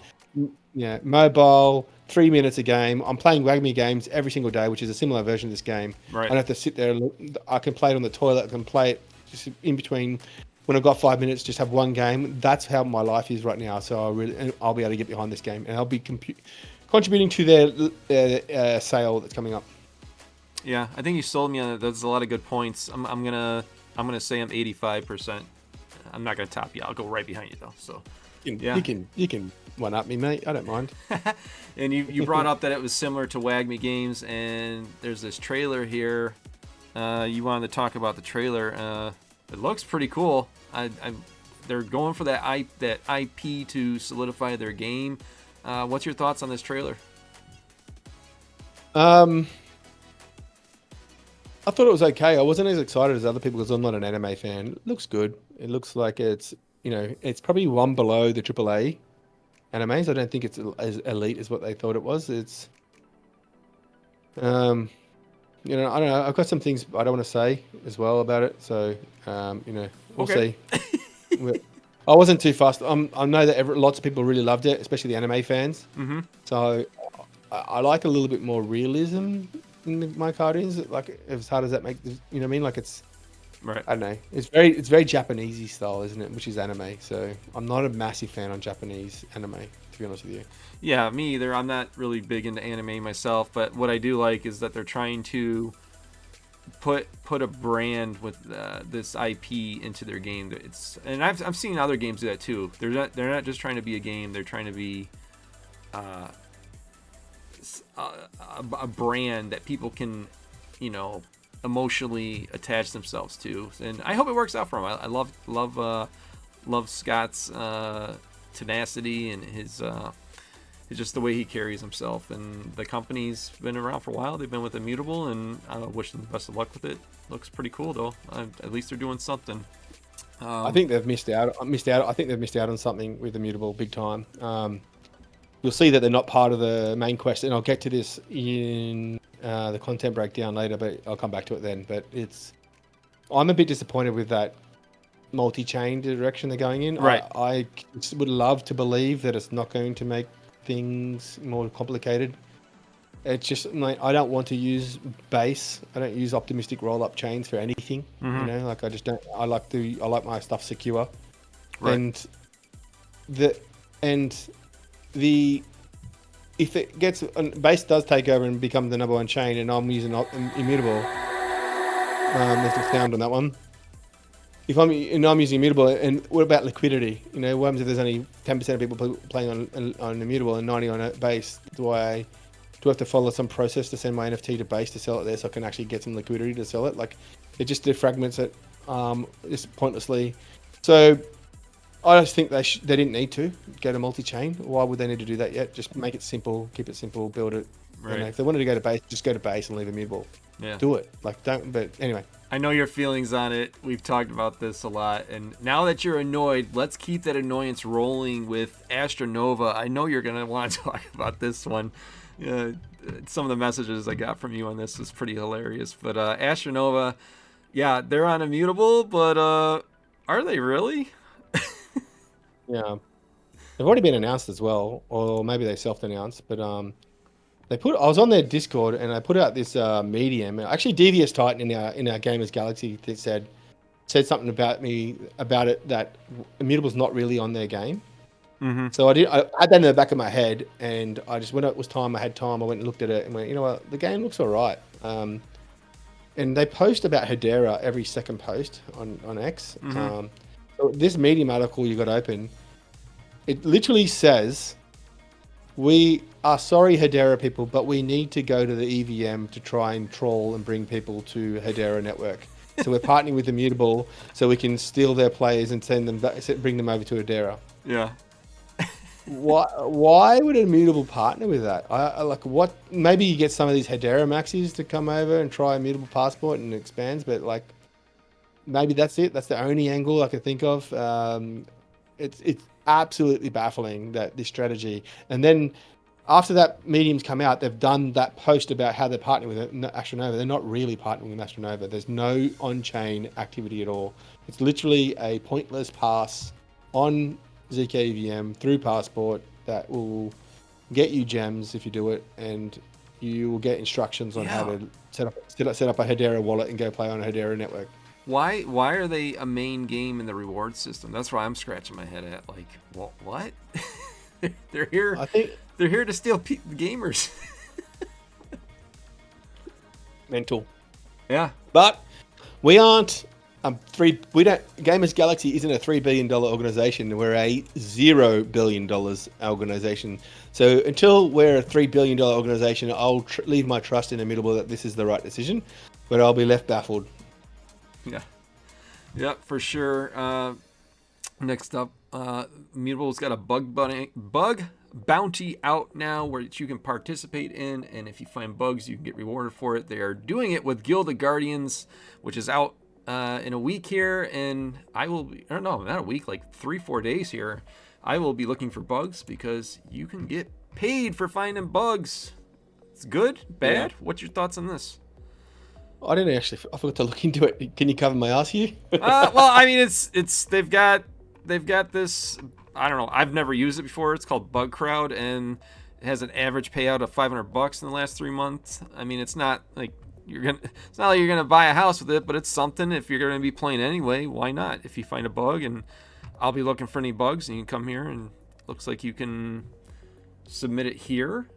it's mobile, 3 minutes a game. I'm playing Wagmi games every single day, which is a similar version of this game. Right. I don't have to sit there. I can play it on the toilet. I can play it just in between. When I've got 5 minutes, just have one game. That's how my life is right now. So I'll be able to get behind this game, and I'll be contributing to their sale that's coming up. Yeah, I think you sold me on it. There's a lot of good points. I'm gonna say I'm 85%. I'm not gonna top you. I'll go right behind you though. So you can one up me, mate. I don't mind. And you brought up that it was similar to Wagmi games, and there's this trailer here. You wanted to talk about the trailer. It looks pretty cool. They're going for that IP to solidify their game. What's your thoughts on this trailer? I thought it was okay. I wasn't as excited as other people because I'm not an anime fan. It looks good. It looks like it's probably one below the AAA animes. I don't think it's as elite as what they thought it was. It's, I don't know. I've got some things I don't want to say as well about it. So, we'll see. I wasn't too fussed. I know that lots of people really loved it, especially the anime fans. Mm-hmm. So I like a little bit more realism in my cartoons. Like, as hard as that makes, you know what I mean? Like, it's right. I don't know. It's very Japanesey style, isn't it? Which is anime. So I'm not a massive fan on Japanese anime, to be honest with you. Yeah, me either. I'm not really big into anime myself, but what I do like is that they're trying to put a brand with this IP into their game. And I've seen other games do that too. They're not just trying to be a game. They're trying to be a brand that people can, emotionally attach themselves to. And I hope it works out for him. I love Scott's tenacity and his just the way he carries himself. And the company's been around for a while. They've been with Immutable, and I wish them the best of luck with it. Looks pretty cool though. At least they're doing something. I think they've missed out. I think they've missed out on something with Immutable big time. You'll see that they're not part of the main quest, and I'll get to this in the content breakdown later, but I'll come back to it then. But I'm a bit disappointed with that multi-chain direction they're going in. Right. I would love to believe that it's not going to make things more complicated. It's just like, I don't want to use base. I don't use optimistic roll-up chains for anything. Mm-hmm. Like, I just don't. I like my stuff secure, right. If it gets base does take over and become the number one chain, and I'm using Immutable, there's a sound on that one. If I'm using Immutable, and what about liquidity? What happens if there's only 10% of people playing on Immutable and 90 on a base? Do I have to follow some process to send my NFT to base to sell it there, so I can actually get some liquidity to sell it? Like, it just defragments it just pointlessly. So I just think they didn't need to go to multi-chain. Why would they need to do that yet? Just make it simple, keep it simple, build it. Right. If they wanted to go to base, just go to base and leave Immutable. Yeah. Do it. Like, don't. But anyway, I know your feelings on it. We've talked about this a lot. And now that you're annoyed, let's keep that annoyance rolling with AstraNova. I know you're going to want to talk about this one. Some of the messages I got from you on this is pretty hilarious. But AstraNova, yeah, they're on Immutable, but are they really? Yeah. They've already been announced as well, or maybe they self-announced, but I was on their Discord and I put out this medium. Actually, Devious Titan in our Gamers Galaxy said something about it that Immutable's not really on their game. Mm-hmm. So I had that in the back of my head, and I just when it was time, I had time. I went and looked at it and went, you know what, the game looks all right. And they post about Hedera every second post on X. Mm-hmm. So this Medium article you got open, it literally says, "We are sorry, Hedera people, but we need to go to the EVM to try and troll and bring people to Hedera network. So we're partnering with Immutable so we can steal their players and send them back, bring them over to Hedera." Yeah. Why would Immutable partner with that? I like what? Maybe you get some of these Hedera maxis to come over and try Immutable Passport and it expands, but like maybe that's it. That's the only angle I could think of. It's absolutely baffling that this strategy. And then after that medium's come out, they've done that post about how they're partnering with AstraNova. They're not really partnering with AstraNova. There's no on-chain activity at all. It's literally a pointless pass on ZK EVM through Passport that will get you gems if you do it, and you will get instructions on how to set up a Hedera wallet and go play on a Hedera network. Why are they a main game in the reward system? That's why I'm scratching my head at. Like, what? They're here. I think they're here to steal gamers. Mental. Yeah, but we aren't. We don't. Gamers Galaxy isn't a $3 billion organization. We're a $0 billion organization. So until we're a $3 billion organization, I'll leave my trust in Immutable that this is the right decision, but I'll be left baffled. Yeah, for sure. Next up, Immutable's got a bug bounty out now where you can participate in, and if you find bugs, you can get rewarded for it. They are doing it with Guild of Guardians, which is out in a week here, and I will be, I don't know, not a week, like 3-4 days here. I will be looking for bugs because you can get paid for finding bugs. It's good, bad. Yeah. What's your thoughts on this? I didn't actually. I forgot to look into it. Can you cover my ass here? Well, I mean, it's they've got this. I don't know. I've never used it before. It's called Bug Crowd, and it has an average payout of $500 in the last 3 months. I mean, it's not like you're gonna buy a house with it, but it's something. If you're gonna be playing anyway, why not? If you find a bug, and I'll be looking for any bugs, and you can come here, and it looks like you can submit it here.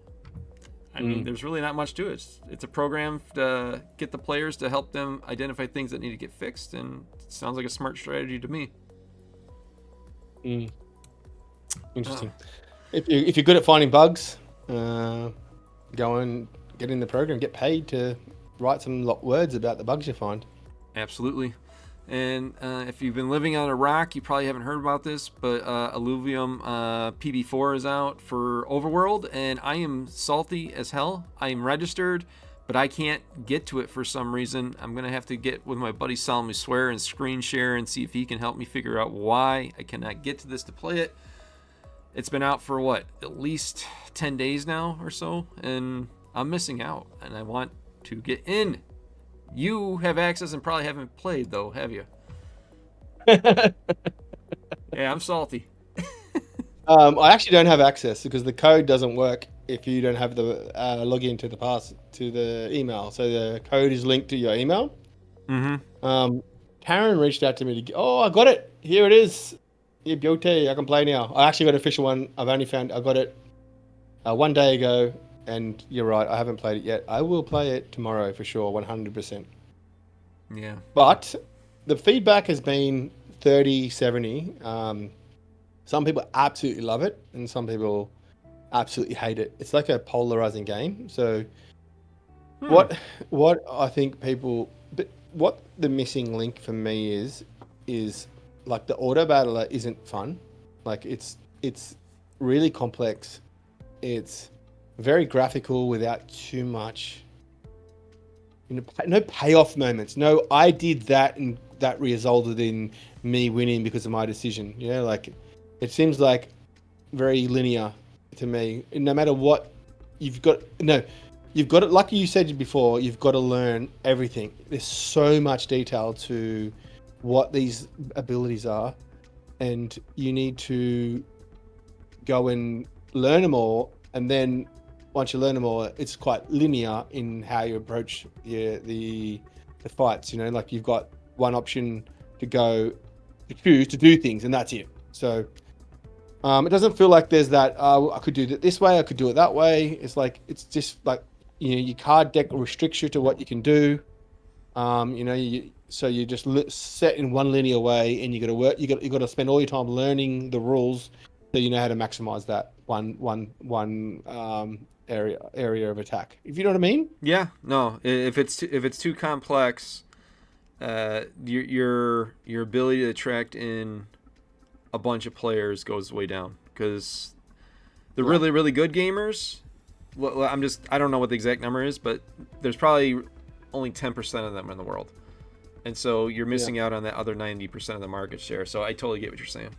I mean, there's really not much to it. It's a program to get the players to help them identify things that need to get fixed, and it sounds like a smart strategy to me. Interesting. If you're good at finding bugs, go and get in the program, get paid to write some words about the bugs you find. Absolutely. And if you've been living on a rock, you probably haven't heard about this, but Illuvium PB4 is out for Overworld, and I am salty as hell. I am registered, but I can't get to it for some reason. I'm going to have to get with my buddy Solemnly Swear and screen share and see if he can help me figure out why I cannot get to this to play it. It's been out for, at least 10 days now or so, and I'm missing out, and I want to get in. You have access and probably haven't played, though, have you? Yeah, I'm salty. I actually don't have access because the code doesn't work if you don't have the login to the email. So the code is linked to your email. Karen reached out to me I got it. Here it is. I can play now. I actually got an official one. I got it 1 day ago. And you're right, I haven't played it yet. I will play it tomorrow for sure, 100%. Yeah. But the feedback has been 30-70. Some people absolutely love it, and some people absolutely hate it. It's like a polarizing game. So what I think what the missing link for me is like the auto battler isn't fun. Like it's really complex. It's very graphical without too much no payoff moments. No, I did that and that resulted in me winning because of my decision. Like it seems like very linear to me. And no matter what, you've got it. Like you said before, you've got to learn everything. There's so much detail to what these abilities are, and you need to go and learn them all. And then once you learn them all, it's quite linear in how you approach the fights. Like you've got one option to go to choose to do things, and that's it. So it doesn't feel like there's that. I could do it this way. I could do it that way. It's just like your card deck restricts you to what you can do. So you just set in one linear way, and you got to work. You got to spend all your time learning the rules, so you know how to maximize that one area of attack. If you know what I mean? Yeah. No. If it's too complex, your ability to attract in a bunch of players goes way down, because the really, really good gamers. Well, I don't know what the exact number is, but there's probably only 10% of them in the world. And so you're missing out on that other 90% of the market share. So I totally get what you're saying.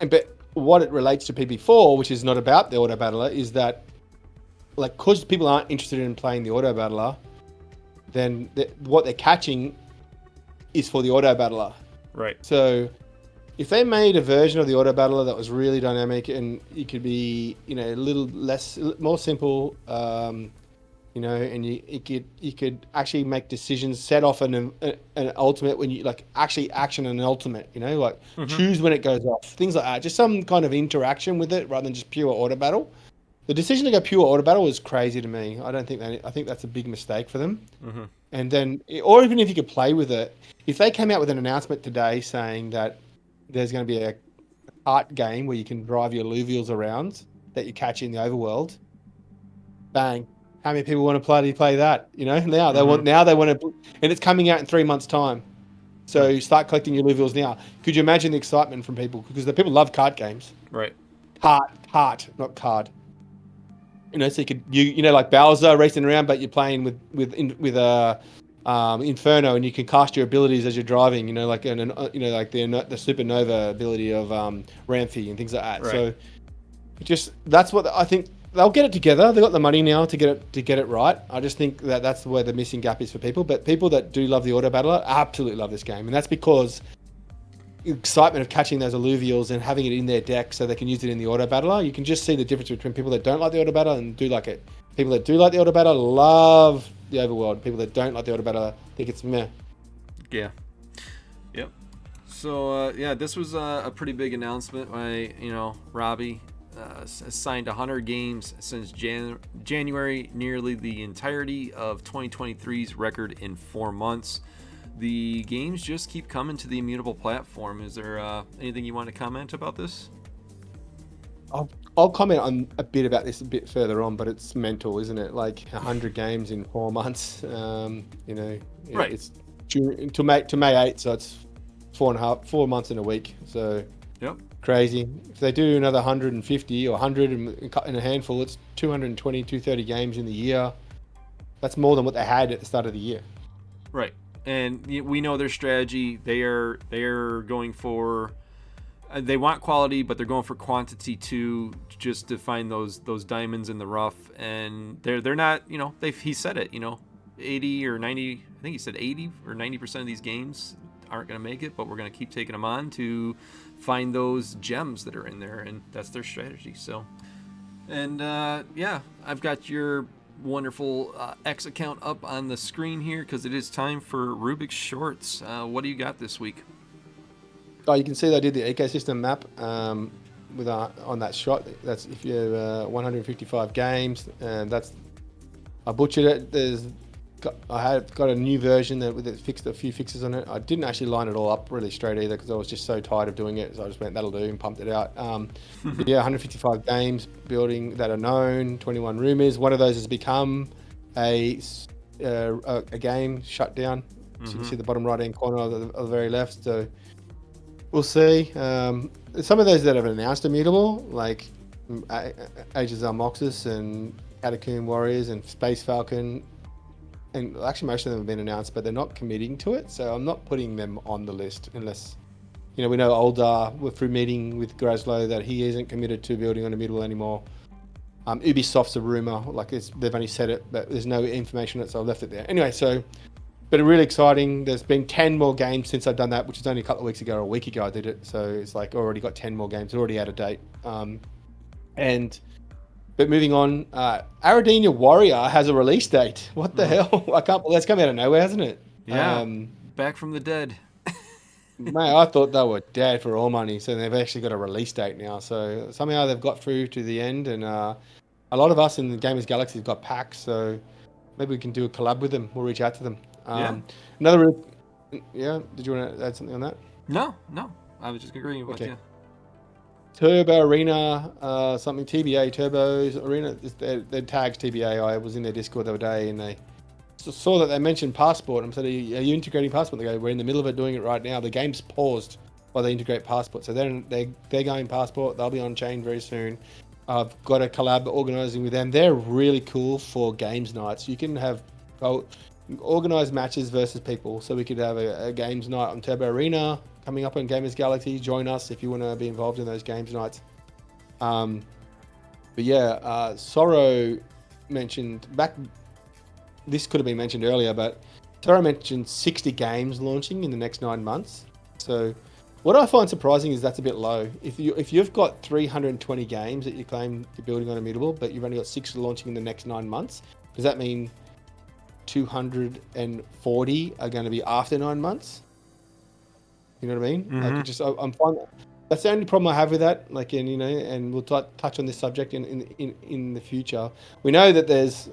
But what it relates to PB4, which is not about the auto battler, is that like, because people aren't interested in playing the auto battler, then what they're catching is for the auto battler. Right. So if they made a version of the auto battler that was really dynamic and it could be, a little more simple, and you could actually make decisions, set off an ultimate when you actually action an ultimate, choose when it goes off, things like that. Just some kind of interaction with it rather than just pure auto battle. The decision to go pure auto battle was crazy to me. I think that's a big mistake for them. Mm-hmm. And then, or even if you could play with it, if they came out with an announcement today saying that there's going to be a kart game where you can drive your Illuvials around that you catch in the overworld, bang. How many people want to play that? Now they want to, and it's coming out in 3 months' time. So you start collecting your Illuvials now. Could you imagine the excitement from people? Because the people love card games. Right. Heart, not card. So you could like Bowser racing around, but you're playing with Inferno, and you can cast your abilities as you're driving. Like the supernova ability of Ramphy and things like that. Right. So that's what I think. They'll get it together. They've got the money now to get it right. I just think that's where the missing gap is for people. But people that do love the auto battler absolutely love this game, and that's because the excitement of catching those Illuvials and having it in their deck so they can use it in the auto battler. You can just see the difference between people that don't like the auto battler and do like it. People that do like the auto battler love the overworld. People that don't like the auto battler think it's meh. Yeah. Yep. So this was a pretty big announcement by Robbie. Signed 100 games since January, nearly the entirety of 2023's record in 4 months. The games just keep coming to the Immutable platform. Is there anything you want to comment about this? I'll comment on a bit about this a bit further on, but it's mental, isn't it? Like 100 games in 4 months. Right. It's to May 8th, so it's 4 months in a week. So. Yep. Crazy. If they do another 150 or 100 in a handful, it's 220, 230 games in the year. That's more than what they had at the start of the year. Right. And we know their strategy. They are going for, they want quality, but they're going for quantity too, just to find those diamonds in the rough. And they're not, he said it, 80 or 90, I think he said 80 or 90% of these games aren't going to make it, but we're going to keep taking them on to find those gems that are in there, and that's their strategy. So, and I've got your wonderful X account up on the screen here because it is time for Rubick's Shorts. What do you got this week? Oh, you can see they did the ecosystem map with on that shot. That's if you're 155 games, and I butchered it. I had got a new version that fixed a few fixes on it. I didn't actually line it all up really straight either because I was just so tired of doing it. So I just went, that'll do, and pumped it out. 155 games building that are known, 21 rumors. One of those has become a game, Shutdown. Mm-hmm. So you can see the bottom right-hand corner of the very left. So we'll see. Some of those that have announced Immutable, like Ages of Moxus and Catacomb Warriors and Space Falcon, and actually most of them have been announced, but they're not committing to it. So I'm not putting them on the list unless, we know Oldar, through meeting with Graslow, that he isn't committed to building on Immutable anymore. Ubisoft's a rumor, they've only said it, but there's no information on it, so I left it there. Anyway, but really exciting. There's been 10 more games since I've done that, which is only a couple of weeks ago, or a week ago I did it. So it's already got 10 more games, already out of date. But moving on, Aradina Warrior has a release date. What the hell? That's come out of nowhere, hasn't it? Yeah, back from the dead. Mate, I thought they were dead for all money, so they've actually got a release date now. So somehow they've got through to the end, and a lot of us in the Gamers Galaxy have got packs, so maybe we can do a collab with them. We'll reach out to them. Did you want to add something on that? No, I was just agreeing with you. Turbo Arena, something TBA Turbos Arena. Their tags TBA. I was in their Discord the other day, and they saw that they mentioned Passport. And I said, "Are you integrating Passport?" They go, "We're in the middle of it, doing it right now. The game's paused while they integrate Passport." So they're going Passport. They'll be on chain very soon. I've got a collab organising with them. They're really cool for games nights. You can have organise matches versus people. So we could have a games night on Turbo Arena coming up on Gamers Galaxy. Join us if you want to be involved in those games nights. Sorrow mentioned back. This could have been mentioned earlier, but Sorrow mentioned 60 games launching in the next 9 months. So what I find surprising is that's a bit low. If you've got 320 games that you claim you're building on Immutable, but you've only got 6 launching in the next 9 months, does that mean 240 are going to be after 9 months? You know what I mean? Mm-hmm. I'm fine. That's the only problem I have with that. And we'll touch on this subject in the future. We know that there's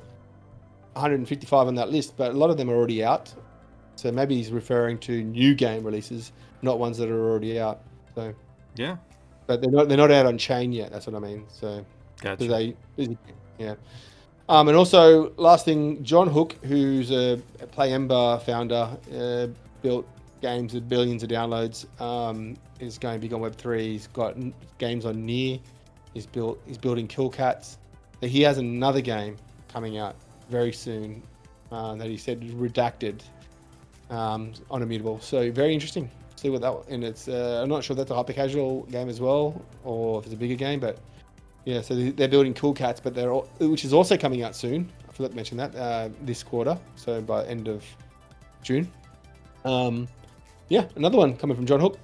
155 on that list, but a lot of them are already out. So maybe he's referring to new game releases, not ones that are already out. So yeah, but they're not out on chain yet. That's what I mean. So gotcha. And also last thing, John Hook, who's a Play Ember founder, built games with billions of downloads, is going big on Web3. He's got games on Near. He's building Kill Cats. He has another game coming out very soon that he said is redacted on Immutable. So very interesting. See what that, and it's I'm not sure if that's a hyper casual game as well, or if it's a bigger game, but yeah. So they're building Cool Cats, but which is also coming out soon. I forgot to mention that this quarter. So by end of June. Another one coming from John Hook.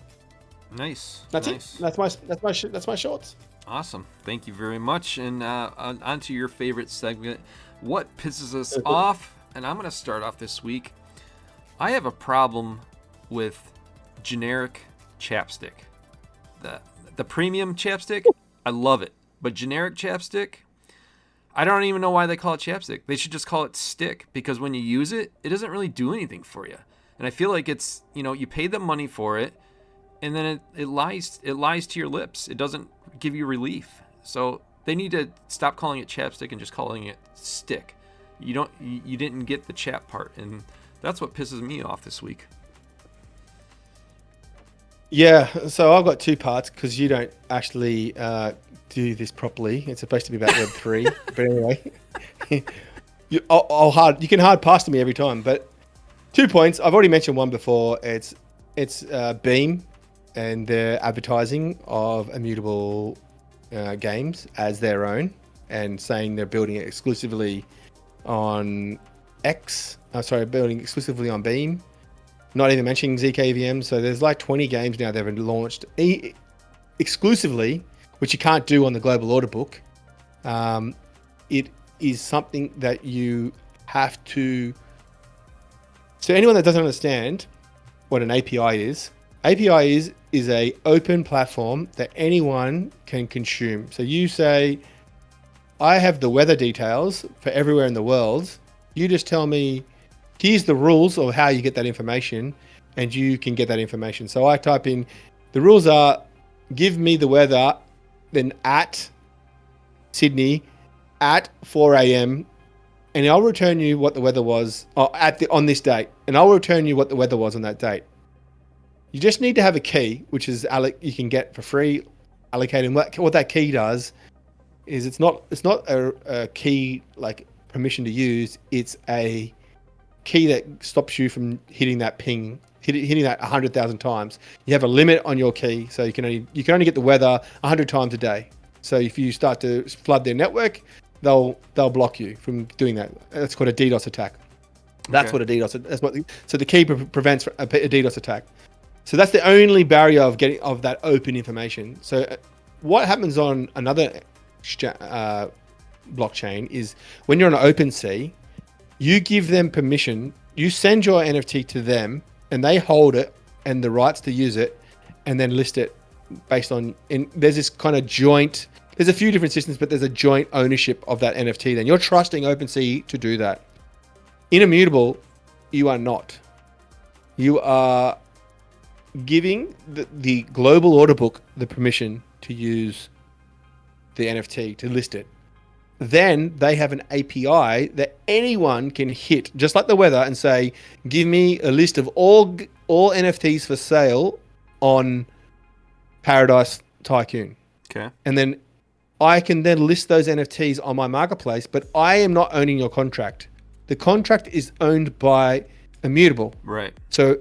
Nice. That's it. That's my shorts. Awesome. Thank you very much. And on to your favorite segment. What pisses us off? And I'm going to start off this week. I have a problem with generic chapstick. The premium chapstick, I love it. But generic chapstick, I don't even know why they call it chapstick. They should just call it stick, because when you use it, it doesn't really do anything for you. And I feel like it's, you pay them money for it, and then it lies to your lips. It doesn't give you relief. So they need to stop calling it chapstick and just calling it stick. You didn't get the chap part, and that's what pisses me off this week. Yeah, so I've got two parts because you don't actually do this properly. It's supposed to be about Web3, but anyway, you can hard pass to me every time. But 2 points. I've already mentioned one before. It's Beam and their advertising of Immutable games as their own, and saying they're building it exclusively on building exclusively on Beam. Not even mentioning ZKVM. So there's like 20 games now that have been launched exclusively, which you can't do on the global order book. It is something that you have to... So anyone that doesn't understand what an API is a open platform that anyone can consume. So you say, I have the weather details for everywhere in the world. You just tell me, here's the rules of how you get that information, and you can get that information. So I type in, the rules are, give me the weather, then at Sydney at 4 a.m. and I'll return you what the weather was on this date, and I'll return you what the weather was on that date. You just need to have a key, which is you can get for free, allocated. What that key does is it's not a key like permission to use. It's a key that stops you from hitting that ping, hitting that 100,000 times. You have a limit on your key, so you can only get the weather 100 times a day. So if you start to flood their network, they'll block you from doing that. That's called a DDoS attack. That's Okay. what a DDoS. So the key prevents a DDoS attack. So that's the only barrier of that open information. So what happens on another blockchain is when you're on an OpenSea, you give them permission. You send your NFT to them, and they hold it and the rights to use it, and then list it based on. And there's this kind of joint. There's a few different systems, but there's a joint ownership of that NFT. Then you're trusting OpenSea to do that. In Immutable, you are not. You are giving the global order book the permission to use the NFT, to list it. Then they have an API that anyone can hit, just like the weather, and say, give me a list of all NFTs for sale on Paradise Tycoon. Okay. And then I can then list those NFTs on my marketplace, but I am not owning your contract. The contract is owned by Immutable. Right. So,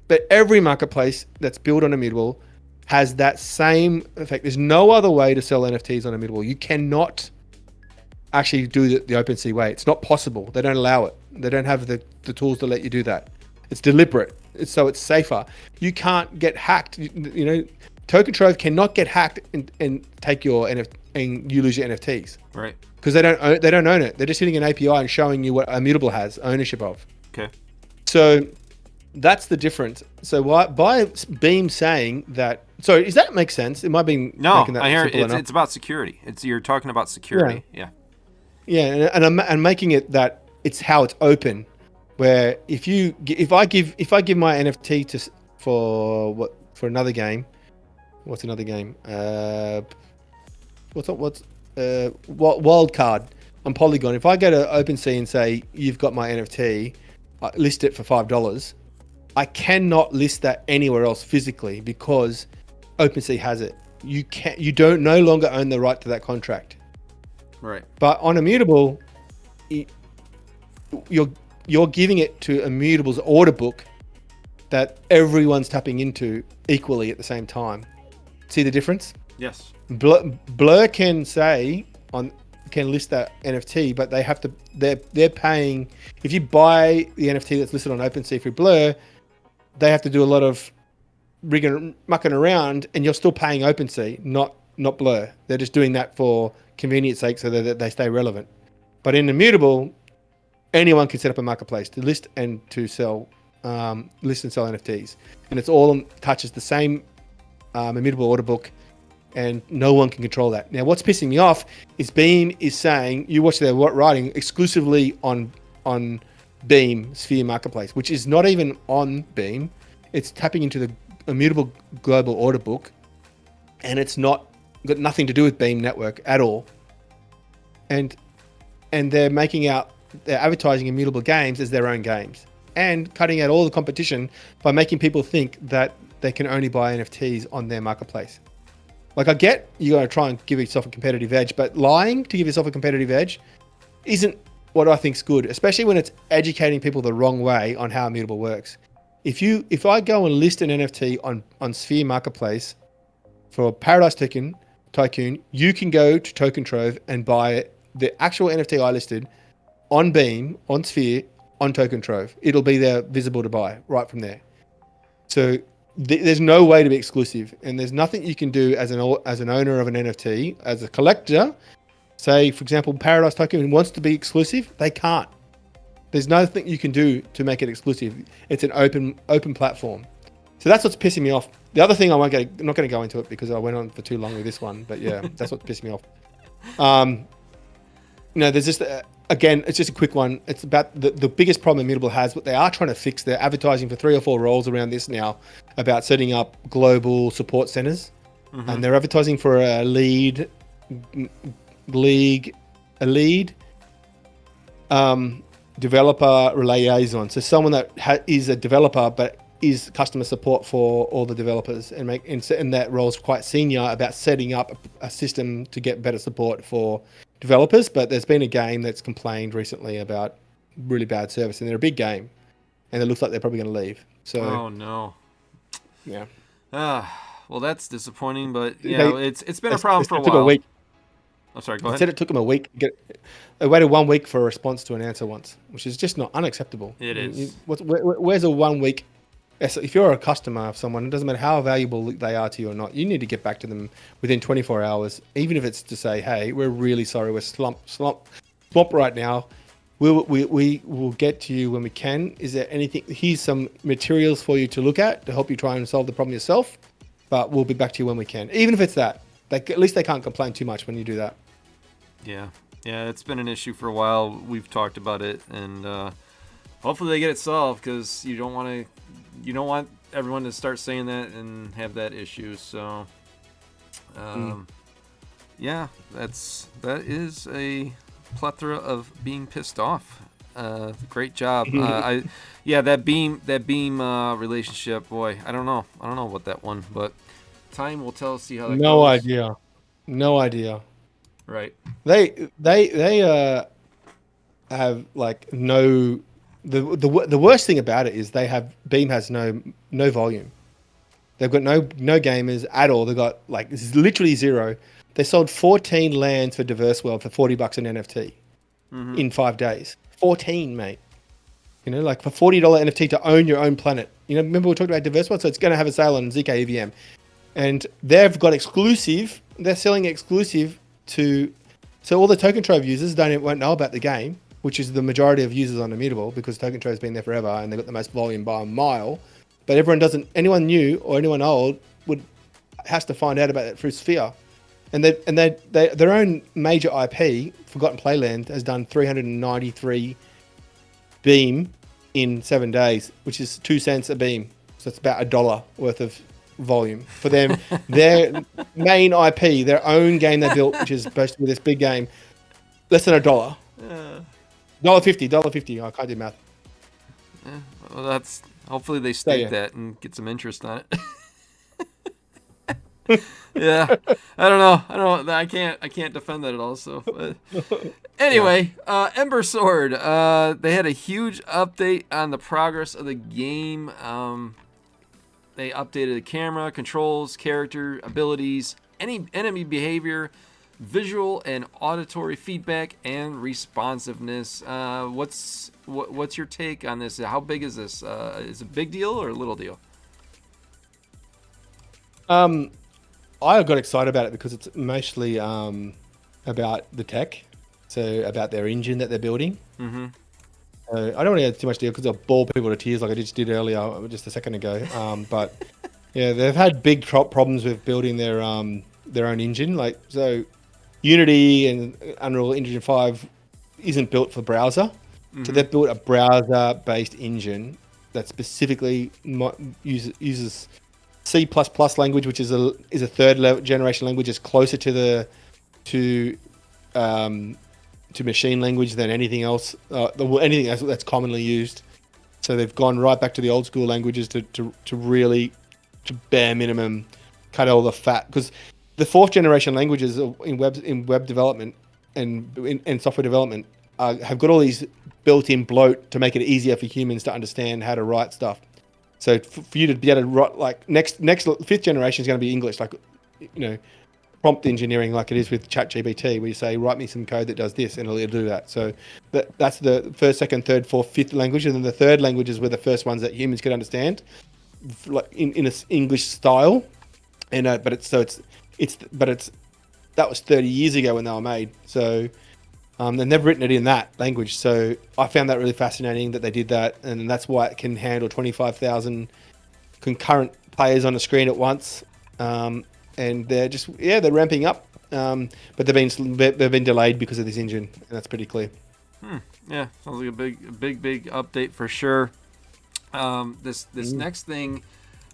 but every marketplace that's built on Immutable has that same effect. There's no other way to sell NFTs on Immutable. You cannot actually do the OpenSea way. It's not possible. They don't allow it. They don't have the tools to let you do that. It's deliberate. So it's safer. You can't get hacked. You know, Token Trove cannot get hacked and take your NFT, and you lose your NFTs. Right. Because they don't own it. They're just hitting an API and showing you what Immutable has ownership of. Okay. So that's the difference. So by Beam saying that, so does that make sense? Am I being making that I hear simple enough? it's about security. You're talking about security. Yeah. Yeah, and I'm making it that it's how it's open, where if I give my NFT for another game, what's another game? Wild Card on Polygon. If I go to OpenSea and say you've got my NFT, list it for $5, I cannot list that anywhere else physically because OpenSea has it. You don't no longer own the right to that contract. Right. But on Immutable, you're giving it to Immutable's order book that everyone's tapping into equally at the same time. See the difference? Yes. Blur can list that NFT, but they have to. They're paying. If you buy the NFT that's listed on OpenSea through Blur, they have to do a lot of mucking around, and you're still paying OpenSea, not Blur. They're just doing that for convenience sake so that they stay relevant. But in Immutable, anyone can set up a marketplace to list and to sell, list and sell NFTs, and it's all touches the same Immutable order book, and no one can control that. Now, what's pissing me off is Beam is saying you watch their writing exclusively on Beam Sphere Marketplace, which is not even on Beam. It's tapping into the Immutable global order book, and it's got nothing to do with Beam Network at all. And they're advertising Immutable games as their own games and cutting out all the competition by making people think that they can only buy NFTs on their marketplace. Like, I get you got to try and give yourself a competitive edge, but lying to give yourself a competitive edge isn't what I think's good, especially when it's educating people the wrong way on how Immutable works. If I go and list an NFT on Sphere Marketplace for Paradise Tycoon, you can go to Token Trove and buy the actual NFT I listed on Beam, on Sphere, on Token Trove. It'll be there visible to buy right from there. So there's no way to be exclusive, and there's nothing you can do as an owner of an NFT, as a collector. Say, for example, Paradise Tycoon wants to be exclusive. They can't. There's nothing you can do to make it exclusive. It's an open platform. So that's what's pissing me off. The other thing I'm not going to go into it because I went on for too long with this one, but yeah, that's what's pissing me off. There's just again, it's just a quick one. It's about the biggest problem Immutable has. What they are trying to fix, they're advertising for 3 or 4 roles around this now about setting up global support centers, and they're advertising for a lead developer liaison. So someone that is a developer but is customer support for all the developers, and that role is quite senior about setting up a system to get better support for developers. But there's been a game that's complained recently about really bad service, and they're a big game, and it looks like they're probably going to leave. So, oh no. yeah. Well, that's disappointing, but yeah, They it's been a problem for a it took a while. week. I'm sorry, go They ahead. said it took them a week. They waited 1 week for a response to an answer once, which is just not unacceptable. It is. Where's a 1 week? If you're a customer of someone, it doesn't matter how valuable they are to you or not, you need to get back to them within 24 hours, even if it's to say, hey, we're really sorry, we're swamped right now. We will get to you when we can. Is there anything? Here's some materials for you to look at to help you try and solve the problem yourself, but we'll be back to you when we can. Even if it's that. At least they can't complain too much when you do that. Yeah, it's been an issue for a while. We've talked about it, and hopefully they get it solved, because you don't want everyone to start saying that and have that issue. So, yeah, that is a plethora of being pissed off. Great job. That beam relationship, boy. I don't know about that one, but time will tell. See how that goes. No idea. Right. They have like no. The worst thing about it is Beam has no volume. They've got no gamers at all. They've got like literally zero. They sold 14 lands for Diverse World for $40 an NFT in 5 days. 14, mate. You know, like for $40 NFT to own your own planet. You know, remember we talked about Diverse World? So it's going to have a sale on ZK EVM. And they've got exclusive. They're selling exclusive to. So all the Token Trove users won't know about the game, which is the majority of users on Immutable, because Token Trove's been there forever and they've got the most volume by a mile. But anyone new or anyone old has to find out about it through Sphere. And their own major IP, Forgotten Playland, has done 393 Beam in 7 days, which is 2 cents a beam. So it's about $1 worth of volume for them. Their main IP, their own game they built, which is supposed to be this big game, less than $1. $1.50. I can't do math. Well, that's hopefully they stake that and get some interest on it. Yeah, I don't know. I can't defend that at all. So, anyway, Embersword. They had a huge update on the progress of the game. They updated the camera, controls, character abilities, any enemy behavior, visual and auditory feedback, and responsiveness. What's your take on this? How big is this? Is it a big deal or a little deal? I got excited about it because it's mostly about the tech, so about their engine that they're building. Mm-hmm. I don't want to get too much deal because I'll bore people to tears like I just did earlier, just a second ago. But yeah, they've had big problems with building their own engine. Like, so Unity and Unreal Engine 5 isn't built for browser. Mm-hmm. So they've built a browser-based engine that specifically uses C++ language, which is a third generation language. It's closer to machine language than anything else. Anything else that's commonly used. So they've gone right back to the old school languages to really, to bare minimum, cut all the fat. Because the fourth generation languages in web development and in software development have got all these built-in bloat to make it easier for humans to understand how to write stuff. So for you to be able to write, like next fifth generation is going to be English, like, you know, prompt engineering, like it is with ChatGPT, where you say, write me some code that does this, and it'll do that. So that's the first, second, third, fourth, fifth language, and then the third languages were the first ones that humans could understand, like in an English style. And that was 30 years ago when they were made. So they've never written it in that language. So I found that really fascinating that they did that, and that's why it can handle 25,000 concurrent players on a screen at once. And they're they're ramping up, but they've been delayed because of this engine, and that's pretty clear. Yeah, sounds like a big update for sure. This next thing,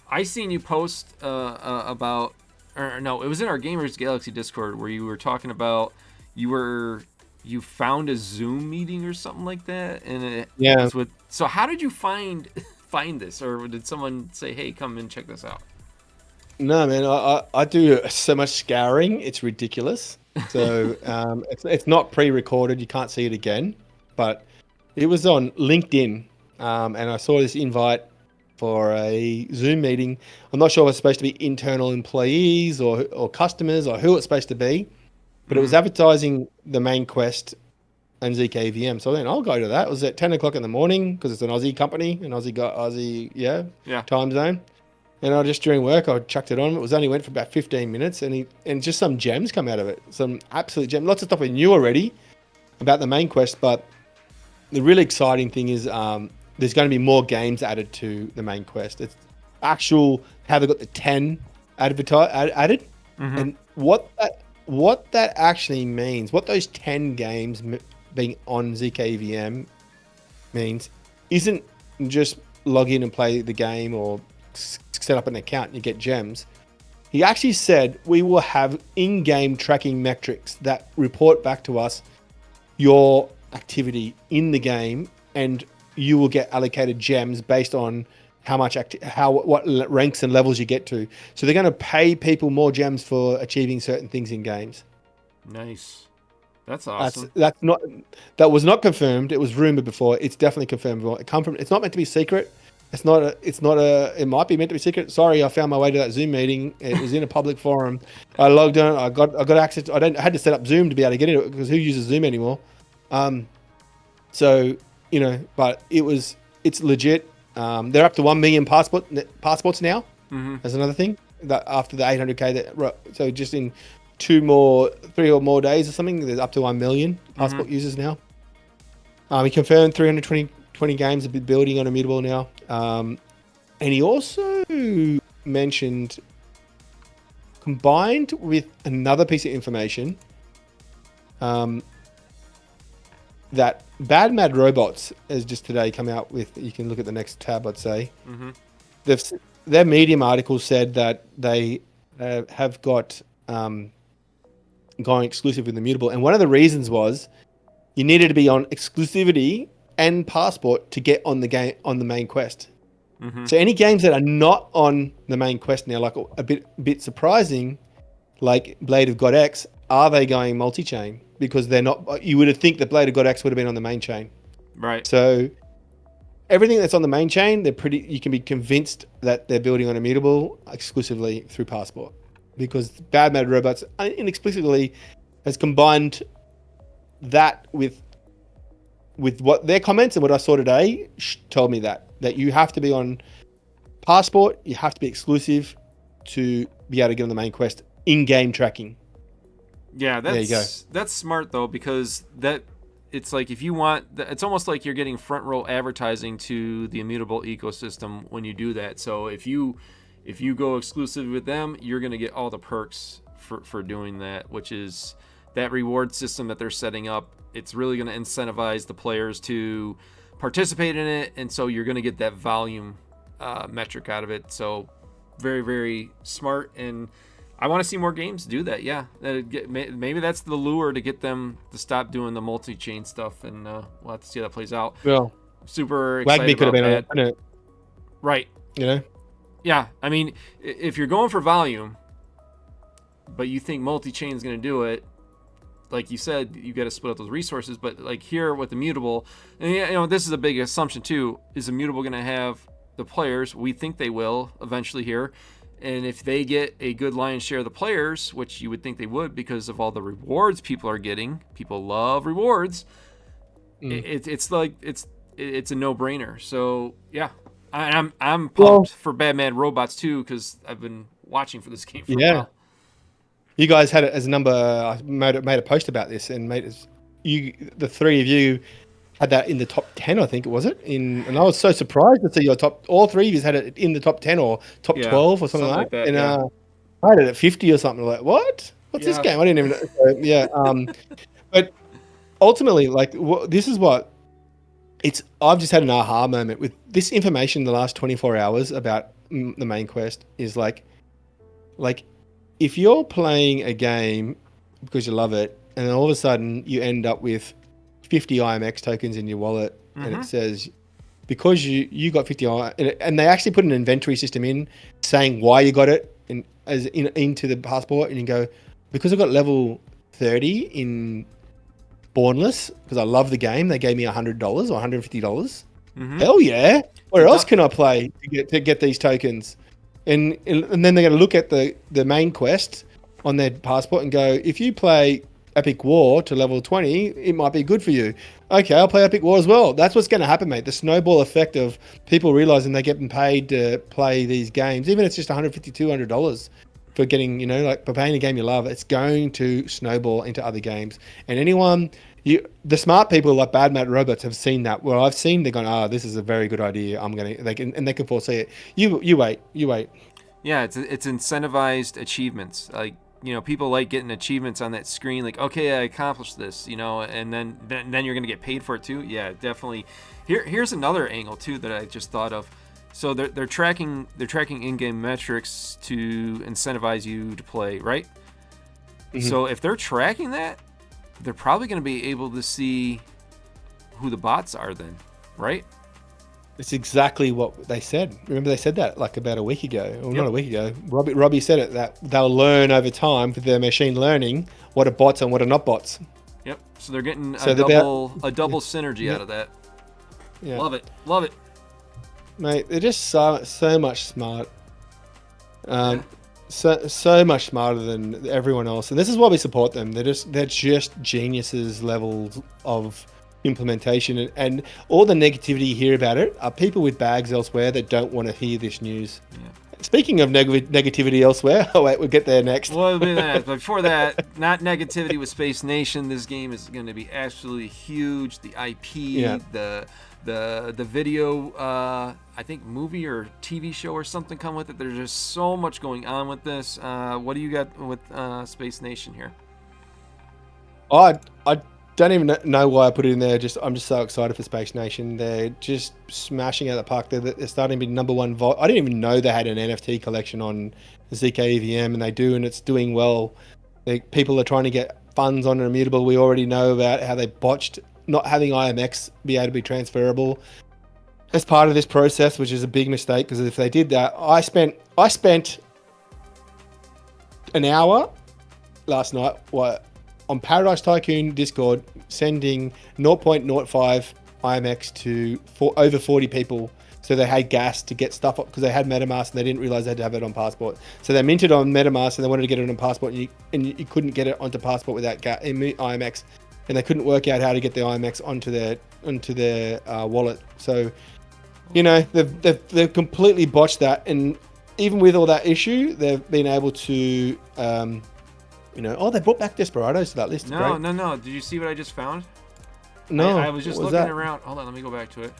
I seen you post about, or no, it was in our Gamers Galaxie Discord where you were talking about you found a Zoom meeting or something like that, and it was with. So how did you find this, or did someone say, "Hey, come and check this out"? No, man, I do so much scouring, it's ridiculous. So it's not pre-recorded, you can't see it again. But It was on LinkedIn, and I saw this invite for a Zoom meeting. I'm not sure if it's supposed to be internal employees or customers or who it's supposed to be, but it was advertising the main quest and ZKVM. So then I'll go to that. It was at 10 o'clock in the morning because it's an Aussie company, an Aussie time zone. And I just during work, I chucked it on. It was only went for about 15 minutes, and just some gems come out of it. Some absolute gems. Lots of stuff we knew already about the main quest, but the really exciting thing is there's going to be more games added to the main quest. It's actual how they got the 10 added, and what that actually means, what those 10 games being on ZKVM means, isn't just log in and play the game or set up an account and you get gems. He actually said we will have in-game tracking metrics that report back to us your activity in the game, and you will get allocated gems based on what ranks and levels you get to. So they're going to pay people more gems for achieving certain things in games. Nice. That's awesome. That was not confirmed. It was rumored before. It's definitely confirmed. It's not meant to be secret. It might be meant to be secret. Sorry, I found my way to that Zoom meeting. It was in a public forum. I logged on. I got access. I had to set up Zoom to be able to get it because who uses Zoom anymore? So but it's legit. They're up to 1 million passports now. That's another thing. That after the 800K, so just in 3 or more days or something, there's up to 1 million passport users now. He confirmed 320 games have been building on Immutable now. And he also mentioned, combined with another piece of information, that Bad Mad Robots has just today come out with, you can look at the next tab, I'd say. Their Medium article said that they have got going exclusive with Immutable. And one of the reasons was you needed to be on exclusivity and passport to get on the game, on the main quest. So any games that are not on the main quest now, like a bit surprising, like Blade of God X, are they going multi-chain? Because they're not. You would have think that Blade of God X would have been on the main chain, right? So everything that's on the main chain, you can be convinced that they're building on Immutable exclusively through passport, because Bad Mad Robots inexplicably has combined that with what their comments and what I saw today told me that you have to be on passport, you have to be exclusive to be able to get on the main quest in-game tracking. Yeah, that's smart though, because it's like if you want, it's almost like you're getting front row advertising to the Immutable ecosystem when you do that. So if you go exclusive with them, you're going to get all the perks for doing that, which is that reward system that they're setting up. It's really going to incentivize the players to participate in it, and so you're going to get that volume metric out of it. So very, very smart, and I want to see more games do that. Yeah, maybe that's the lure to get them to stop doing the multi-chain stuff, and we'll have to see how that plays out. Well, super excited Wagmi could have been on it, right? Yeah. I mean, if you're going for volume, but you think multi-chain is going to do it, like you said, you got to split up those resources. But like here with Immutable, and this is a big assumption too, is Immutable going to have the players? We think they will eventually here. And if they get a good lion's share of the players, which you would think they would because of all the rewards people are getting, people love rewards. It's a no-brainer. So yeah, I'm pumped for Bad Mad Robots too, because I've been watching for this game for a while. You guys had it as a number. I made a post about this, and the three of you had that in the top 10, I think it was it. And I was so surprised to see all three of you had it in the top 10 or top 12 or something like that. And I had it at 50 or something. Like, what? What's this game? I didn't even know. But ultimately, like, this is what I've just had an aha moment with this information in the last 24 hours about the main quest is like if you're playing a game because you love it, and then all of a sudden you end up with 50 IMX tokens in your wallet, and it says because you got 50 and they actually put an inventory system in saying why you got it into the passport, and you go, because I got level 30 in Spawnless because I love the game. They gave me $100 or $150. Hell yeah! Where else can I play to get these tokens? And then they're going to look at the main quest on their passport and go, if you play Epic War to level 20, it might be good for you. Okay, I'll play Epic War as well. That's what's going to happen, mate. The snowball effect of people realizing they're getting paid to play these games, even if it's just $150, $200 for getting, for playing a game you love, it's going to snowball into other games. And the smart people like Bad Matt Robots have seen that. Well, I've seen they're going, this is a very good idea. They can foresee it. You wait. Yeah, it's incentivized achievements. Like, people like getting achievements on that screen. Like, okay, I accomplished this, and then you're gonna get paid for it too. Yeah, definitely. Here's another angle too that I just thought of. So they're tracking in-game metrics to incentivize you to play, right? So if they're tracking that, they're probably going to be able to see who the bots are then, right? It's exactly what they said. Remember they said that like about a week ago, or not a week ago. Robbie said it, that they'll learn over time with their machine learning what are bots and what are not bots. Yep. So they're getting a double synergy out of that. Yeah. Love it. Mate, they're just so much smart. So much smarter than everyone else, and this is why we support them. They're just geniuses levels of implementation, and all the negativity you hear about it are people with bags elsewhere that don't want to hear this news. Yeah. Speaking of negativity elsewhere, we'll get there next. Well, before that, not negativity with Space Nation. This game is going to be absolutely huge. The IP, the video, I think movie or TV show or something come with it. There's just so much going on with this. What do you got with Space Nation here? I don't even know why I put it in there. I'm just so excited for Space Nation. They're just smashing out the park. They're starting to be number one. I didn't even know they had an NFT collection on ZK and they do, and it's doing well. People are trying to get funds on Immutable. We already know about how they botched not having IMX be able to be transferable as part of this process, which is a big mistake, because if they did that, I spent an hour last night on Paradise Tycoon Discord sending 0.05 IMX to over 40 people, so they had gas to get stuff up because they had MetaMask and they didn't realize they had to have it on Passport. So they minted on MetaMask and they wanted to get it on Passport, and you couldn't get it onto Passport without IMX, and they couldn't work out how to get the IMX onto their wallet. So they've completely botched that, and even with all that issue, they've been able to they brought back Desperados to that list. No. Did you see what I just found? No. I was just looking around. Hold on, let me go back to it.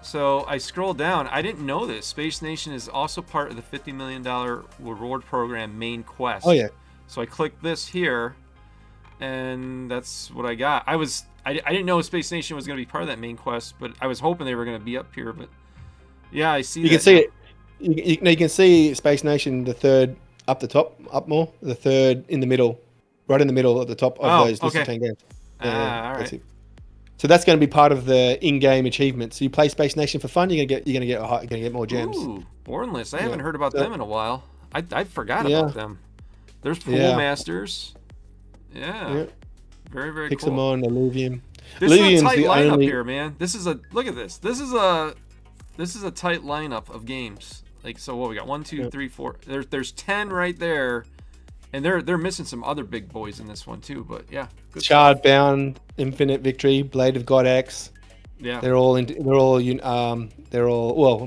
So I scrolled down. I didn't know this. Space Nation is also part of the $50 million reward program main quest. Oh, yeah. So I clicked this here, and that's what I got. I didn't know Space Nation was going to be part of that main quest, but I was hoping they were going to be up here. But yeah, I see. You can see it. You can see Space Nation, the third up the top, up more, the third in the middle, right in the middle at the top of those list of 10 games. All right. So that's going to be part of the in-game achievement. So you play Space Nation for fun, you're gonna get more gems. Ooh, Bornless. I haven't heard about them in a while. I forgot about them. There's Pool Masters. Yeah. Very, very cool. Pixelmon, Illuvium. This is a tight lineup here, man. Look at this. This is a tight lineup of games. Like, so what we got? 1, 2, 3, 4. There's 10 right there, and they're missing some other big boys in this one too. But yeah, Shard Bound, Infinite Victory, Blade of God X. Yeah, they're all well.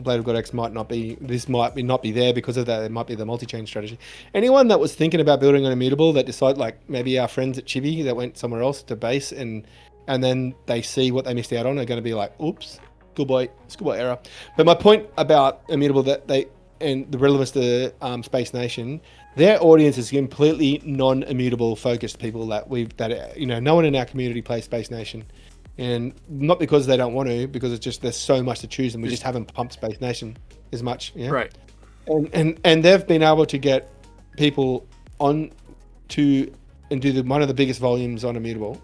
Blade of God X might not be. This might not be there because of that. It might be the multi-chain strategy. Anyone that was thinking about building an Immutable that decide, like maybe our friends at Chibi that went somewhere else to base and then they see what they missed out on, are going to be like, oops. Schoolboy error. But my point about Immutable, and the relevance to Space Nation, their audience is completely non-immutable focused people that no one in our community plays Space Nation, and not because they don't want to, because it's just there's so much to choose and we just haven't pumped Space Nation as much. Yeah. Right. And they've been able to get people on to and do one of the biggest volumes on Immutable.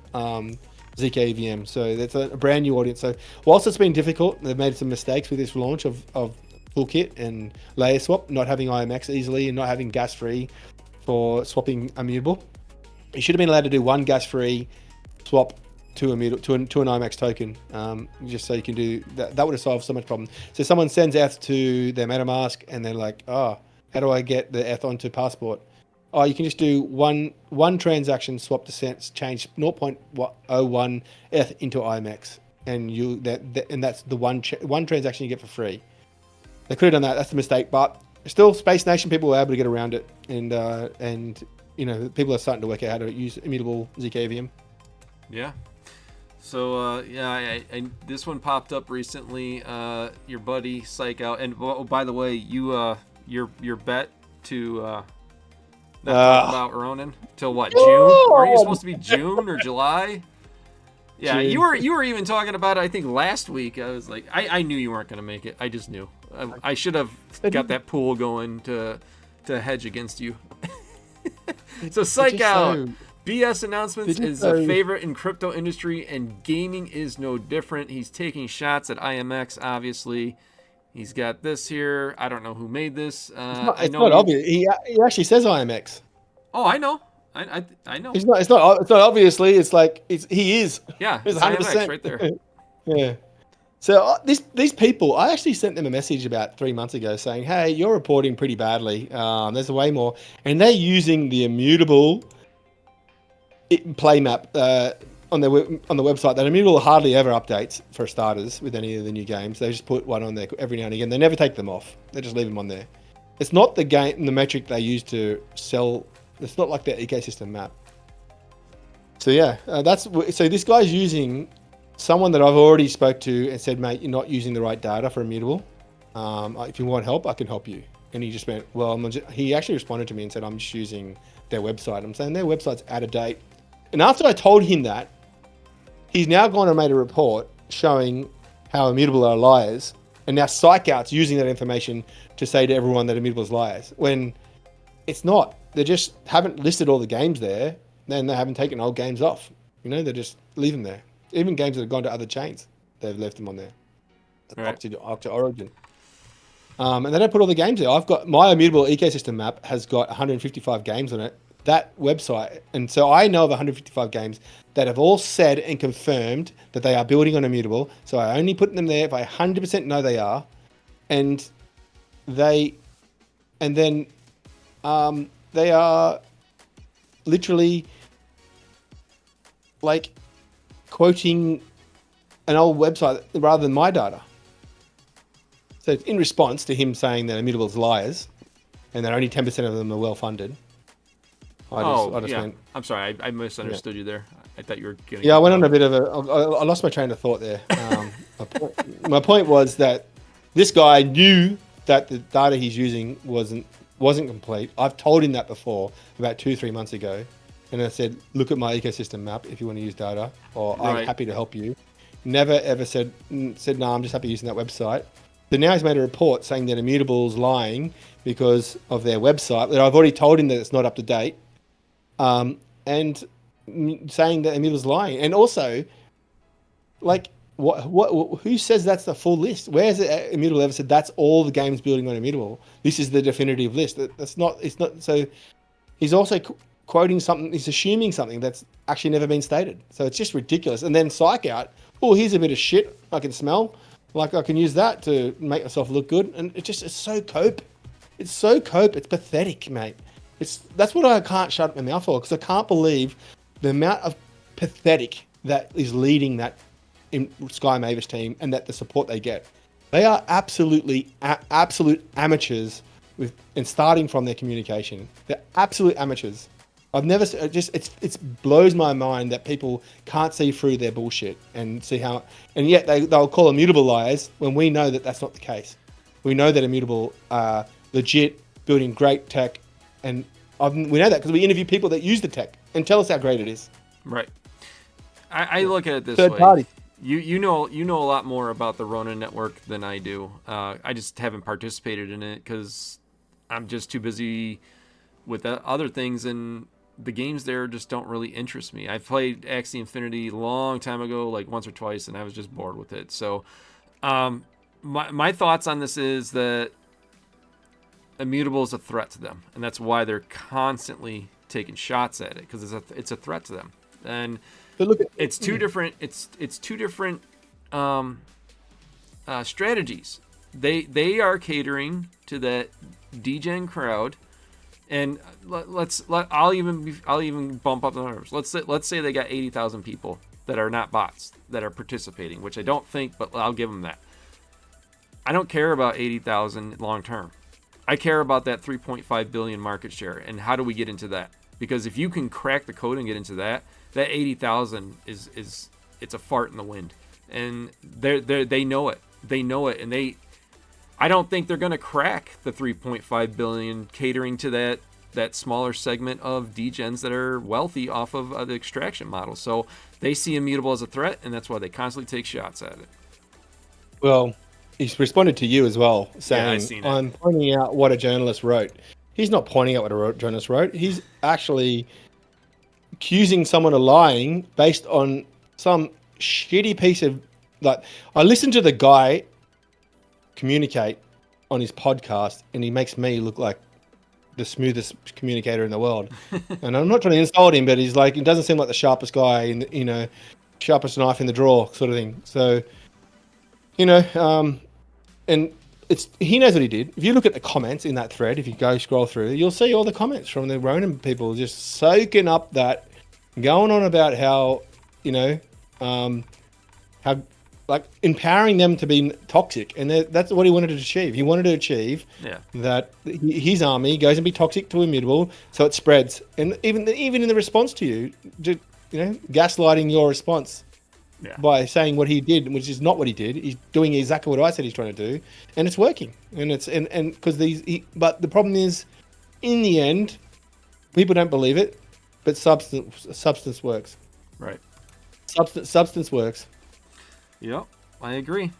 ZKVM, so that's a brand new audience. So whilst it's been difficult, they've made some mistakes with this launch of full kit and layer swap, not having IMX easily and not having gas free for swapping Immutable. You should have been allowed to do one gas-free swap to an IMAX token, just so you can do that. That would have solved so much problem. So someone sends ETH to their MetaMask, and they're like, "Oh, how do I get the ETH onto Passport?" Oh, you can just do one transaction, swap the cents, change 0.01 ETH into IMAX, and that's the one transaction you get for free. They could have done that. That's the mistake, but still, Space Nation people were able to get around it, and people are starting to work out how to use immutable ZKVM. Yeah. So I this one popped up recently. Your buddy Psychouts, and by the way, your bet to not talk about Ronin till what, June? Are you supposed to be June or July? Yeah, June. You were even talking about it, I think last week. I was like, I knew you weren't going to make it. I just knew. I should have got that pool going to hedge against you. So Psychouts, BS announcements is a favorite in crypto industry, and gaming is no different. He's taking shots at IMX, obviously. He's got this here. I don't know who made this. It's not obvious. He actually says IMX. Oh, I know. I know. It's not obviously. It's like he is. Yeah, it's 100% IMX right there. Yeah. So these people, I actually sent them a message about 3 months ago saying, "Hey, you're reporting pretty badly. There's way more," and they're using the immutable play map on the website. That immutable hardly ever updates for starters with any of the new games. They just put one on there every now and again. They never take them off. They just leave them on there. It's not the metric they use to sell. It's not like their ecosystem map. So yeah, so this guy's using someone that I've already spoke to and said, "Mate, you're not using the right data for immutable. If you want help, I can help you." And he just went, "Well, he actually responded to me and said, "I'm just using their website." I'm saying their website's out of date. And after I told him that, he's now gone and made a report showing how immutable are liars. And now Psychouts using that information to say to everyone that immutable is liars. When it's not. They just haven't listed all the games there. Then they haven't taken old games off. They just leave them there. Even games that have gone to other chains, they've left them on there. Right. Up to Origin. And they don't put all the games there. I've got my immutable ecosystem map has got 155 games on it. That website, and so I know of 155 games that have all said and confirmed that they are building on immutable. So I only put them there if I 100% know they are, and they are literally like quoting an old website rather than my data. So it's in response to him saying that immutable is liars, and that only 10% of them are well funded. I just went, I'm sorry, I misunderstood you there. I thought you were getting. Yeah, I went on a bit of I lost my train of thought there. My point was that this guy knew that the data he's using wasn't complete. I've told him that before, about 2-3 months ago, and I said, "Look at my ecosystem map if you want to use data, or I'm happy to help you." Never ever said, "No, I'm just happy using that website." So now he's made a report saying that Immutable's lying because of their website. That I've already told him that it's not up to date. And saying that Immutable's lying, and also, like, what? Who says that's the full list? Where has Immutable ever said that's all the games building on Immutable? This is the definitive list. That's not. It's not. So he's also quoting something. He's assuming something that's actually never been stated. So it's just ridiculous. And then Psychouts. Oh, here's a bit of shit I can smell. Like I can use that to make myself look good. And it's so cope. It's so cope. It's pathetic, mate. That's what I can't shut my mouth for, because I can't believe the amount of pathetic that is leading that in Sky Mavis team, and that the support they get. They are absolute amateurs and starting from their communication. They're absolute amateurs. I've never it blows my mind that people can't see through their bullshit and see how, and yet they'll call Immutable liars when we know that that's not the case. We know that Immutable are legit, building great tech. And we know that because we interview people that use the tech and tell us how great it is. Right. I look at it this Third way. Party. You know a lot more about the Ronin network than I do. I just haven't participated in it because I'm just too busy with other things, and the games there just don't really interest me. I played Axie Infinity a long time ago, like once or twice, and I was just bored with it. So my thoughts on this is that Immutable is a threat to them, and that's why they're constantly taking shots at it because it's a threat to them. And But look at it's two different strategies. They are catering to that degen crowd, and I'll even bump up the numbers. Let's say they got 80,000 people that are not bots that are participating, which I don't think, but I'll give them that. I don't care about 80,000 long term. I care about that 3.5 billion market share, and how do we get into that? Because if you can crack the code and get into that 80,000 is it's a fart in the wind, and they know it. They know it, and I don't think they're going to crack the 3.5 billion catering to that smaller segment of degens that are wealthy off of the extraction model. So they see Immutable as a threat, and that's why they constantly take shots at it. Well, he's responded to you as well, saying, yeah, I'm pointing out what a journalist wrote. He's not pointing out what a journalist wrote. He's actually accusing someone of lying based on some shitty piece of... Like, I listened to the guy communicate on his podcast, and he makes me look like the smoothest communicator in the world. And I'm not trying to insult him, but he's like, it doesn't seem like the sharpest guy in the, sharpest knife in the drawer sort of thing. So, and he knows what he did. If you look at the comments in that thread, if you go scroll through, you'll see all the comments from the Ronin people just soaking up that, going on about how, how, like, empowering them to be toxic. And that's what he wanted to achieve. He wanted to achieve that his army goes and be toxic to Immutable, so it spreads. And even in the response to you, gaslighting your response by saying what he did, which is not what he did. He's doing exactly what I said he's trying to do, and it's working. And it's and because but the problem is, in the end, people don't believe it, but substance works. Right. Substance works. Yep, I agree.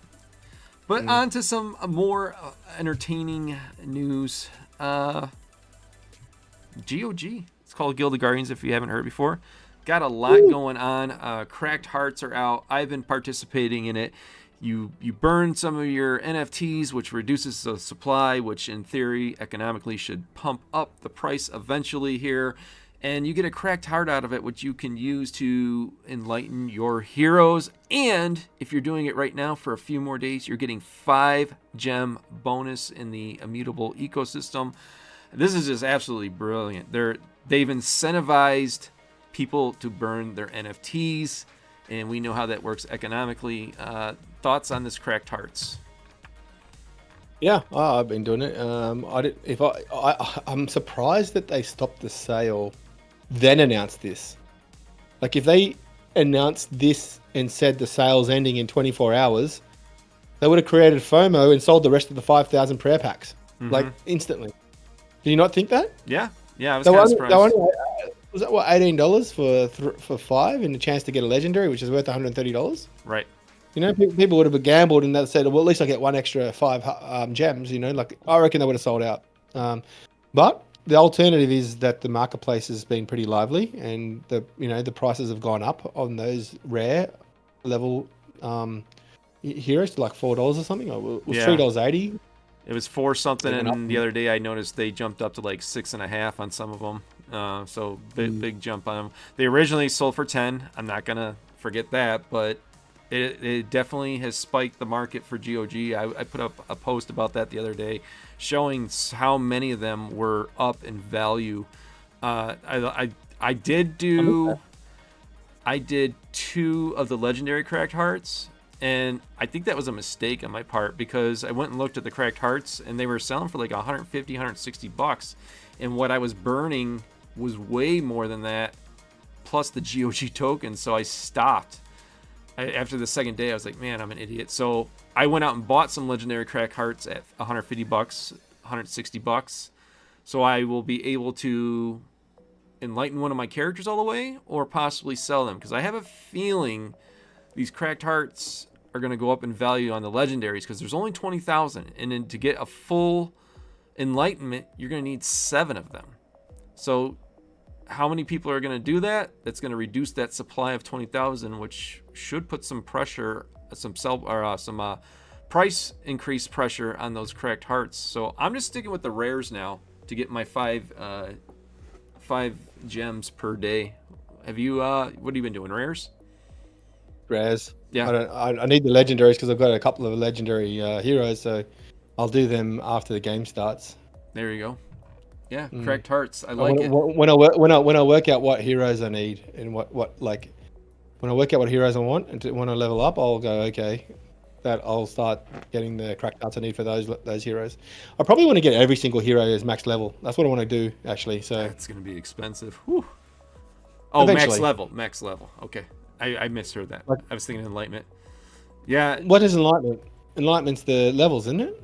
But on to some more entertaining news. GOG. It's called Guild of Guardians, if you haven't heard before. Got a lot going on. Cracked Hearts are out. I've been participating in it. You burn some of your NFTs, which reduces the supply, which in theory, economically, should pump up the price eventually here. And you get a cracked heart out of it, which you can use to enlighten your heroes. And if you're doing it right now for a few more days, you're getting 5 gem bonus in the Immutable ecosystem. This is just absolutely brilliant. They've incentivized people to burn their NFTs, and we know how that works economically. Thoughts on this cracked hearts? Yeah, I've been doing it. I'm surprised that they stopped the sale, then announced this. Like, if they announced this and said the sale's ending in 24 hours, they would have created FOMO and sold the rest of the 5,000 prayer packs, like, instantly. Do you not think that? Yeah, I was kind of surprised. Was that what, $18 for 5 and a chance to get a legendary, which is worth $130? Right. People would have gambled and they said, well, at least I get one extra 5 gems. Like, I reckon they would have sold out. But the alternative is that the marketplace has been pretty lively, and the prices have gone up on those rare level heroes to like $4 or something. Or it was $3.80. It was 4 something, and the other day I noticed they jumped up to like 6.5 on some of them. So big jump on them. They originally sold for 10. I'm not gonna forget that, but it definitely has spiked the market for GOG. I put up a post about that the other day, showing how many of them were up in value. I did 2 of the legendary cracked hearts, and I think that was a mistake on my part, because I went and looked at the cracked hearts and they were selling for like $150, $160, and what I was burning was way more than that, plus the GOG tokens. So I stopped. After the second day, I was like, man, I'm an idiot. So I went out and bought some legendary crack hearts at $150, $160. So I will be able to enlighten one of my characters all the way, or possibly sell them, because I have a feeling these cracked hearts are going to go up in value on the legendaries, because there's only 20,000, and then to get a full enlightenment, you're going to need 7 of them. So how many people are going to do that? That's going to reduce that supply of 20,000, which should put some pressure, some price increase pressure on those cracked hearts. So I'm just sticking with the rares now to get my 5 5 gems per day. Have you what have you been doing? Rares? Rares. Yeah. I need the legendaries because I've got a couple of legendary heroes, so I'll do them after the game starts. There you go. Yeah, Cracked Hearts. I when, like it. When I work out what heroes I need and what when I work out what heroes I want and when I level up, I'll go okay. That I'll start getting the cracked hearts I need for those heroes. I probably want to get every single hero as max level. That's what I want to do actually. So that's gonna be expensive. Whew. Oh, eventually. Max level. Okay, I misheard that. I was thinking enlightenment. Yeah. What is enlightenment? Enlightenment's the levels, isn't it?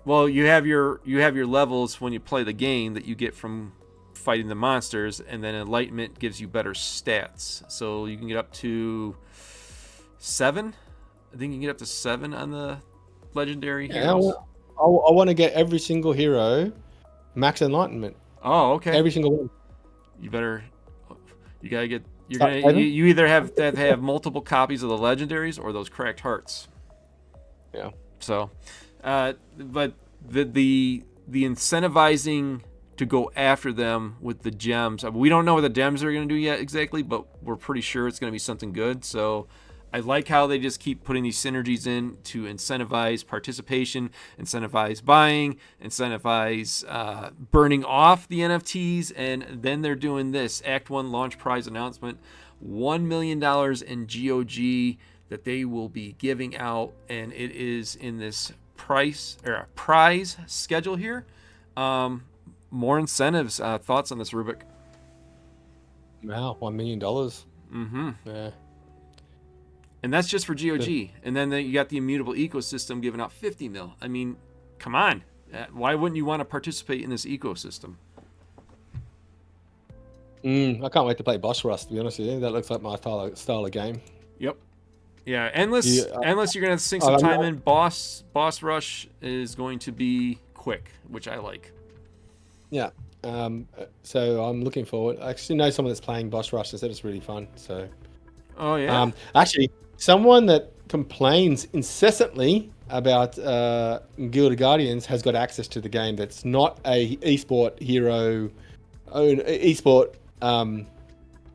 Well, you have your levels when you play the game that you get from fighting the monsters, and then enlightenment gives you better stats. So you can get up to 7. I think you can get up to 7 on the legendary heroes. I want to get every single hero max enlightenment. Oh, okay. Every single one. You gotta get. You either have to have multiple copies of the legendaries or those cracked hearts. Yeah. So, but the incentivizing to go after them with the gems. We don't know what the gems are going to do yet exactly, but we're pretty sure it's going to be something good. So I like how they just keep putting these synergies in to incentivize participation, incentivize buying, incentivize burning off the NFTs, and then they're doing this Act 1 Launch Prize announcement, $1 million in GOG that they will be giving out, and it is in this prize schedule here. More incentives. Thoughts on this, Rubick? Wow, $1 million. Mm-hmm. Yeah. And that's just for GOG. And then you got the Immutable ecosystem giving out 50 mil. I mean, come on. Why wouldn't you want to participate in this ecosystem? I can't wait to play Boss Rush, to be honest with you. That looks like my style of game. Yep. Yeah, endless. You're going to sink some time in. Boss Rush is going to be quick, which I like. Yeah. So I'm looking forward. I actually know someone that's playing Boss Rush and said it's really fun. So. Oh yeah. Actually, someone that complains incessantly about Guild of Guardians has got access to the game. That's not a esport hero, esport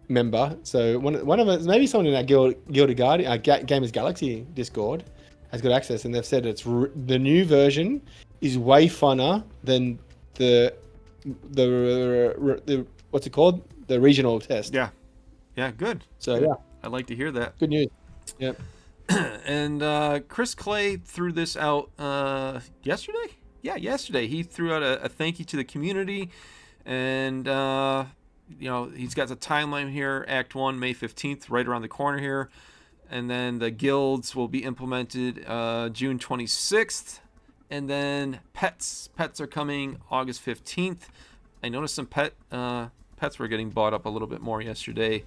member. So one of us, maybe someone in that Guild of Guardian, Gamers Galaxie Discord, has got access, and they've said it's the new version is way funner than the what's it called? The regional test. Yeah. Yeah. Good. So good. yeah. I'd like to hear that. Good news. Yep. And Chris Clay threw this out yesterday? Yeah, yesterday. He threw out a thank you to the community. And, he's got the timeline here. Act 1, May 15th, right around the corner here. And then the guilds will be implemented June 26th. And then pets. Pets are coming August 15th. I noticed some pets were getting bought up a little bit more yesterday.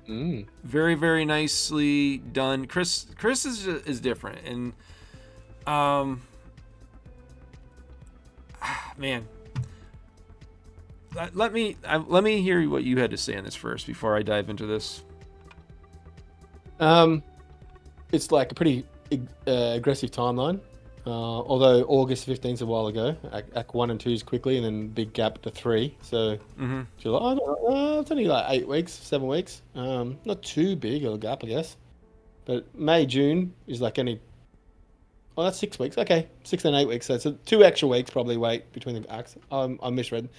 Very, very nicely done. Chris is different, and man, let me hear what you had to say on this first before I dive into this. It's like a pretty aggressive timeline. Although August 15th is a while ago, Act 1 and 2 is quickly, and then big gap to 3. So July, it's only like 8 weeks, 7 weeks. Not too big a gap, I guess. But May, June is like only. Oh, that's 6 weeks. Okay, 6 and 8 weeks. So it's 2 extra weeks probably wait between the acts. I misread.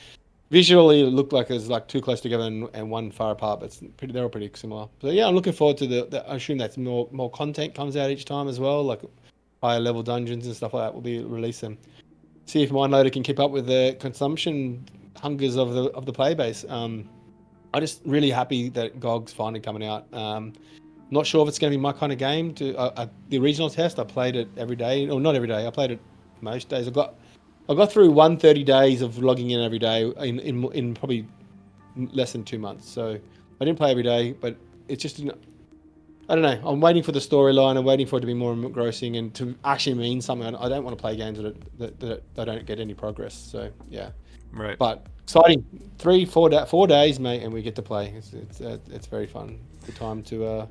Visually, it looked like it was like 2 close together and 1 far apart, but they're all pretty similar. So yeah, I'm looking forward to I assume that's more content comes out each time as well, like higher level dungeons and stuff like that will be released, and see if MindLoader can keep up with the consumption hungers of the player base. I'm just really happy that GOG's finally coming out. Not sure if it's going to be my kind of game. The regional test, I played it every day, or not every day. I played it most days. I got through 130 days of logging in every day in probably less than 2 months. So I didn't play every day, but it's just. I don't know. I'm waiting for the storyline. I'm waiting for it to be more engrossing and to actually mean something. I don't want to play games that don't get any progress. So yeah, right. But exciting. 4 days, mate, and we get to play. It's very fun. Good time to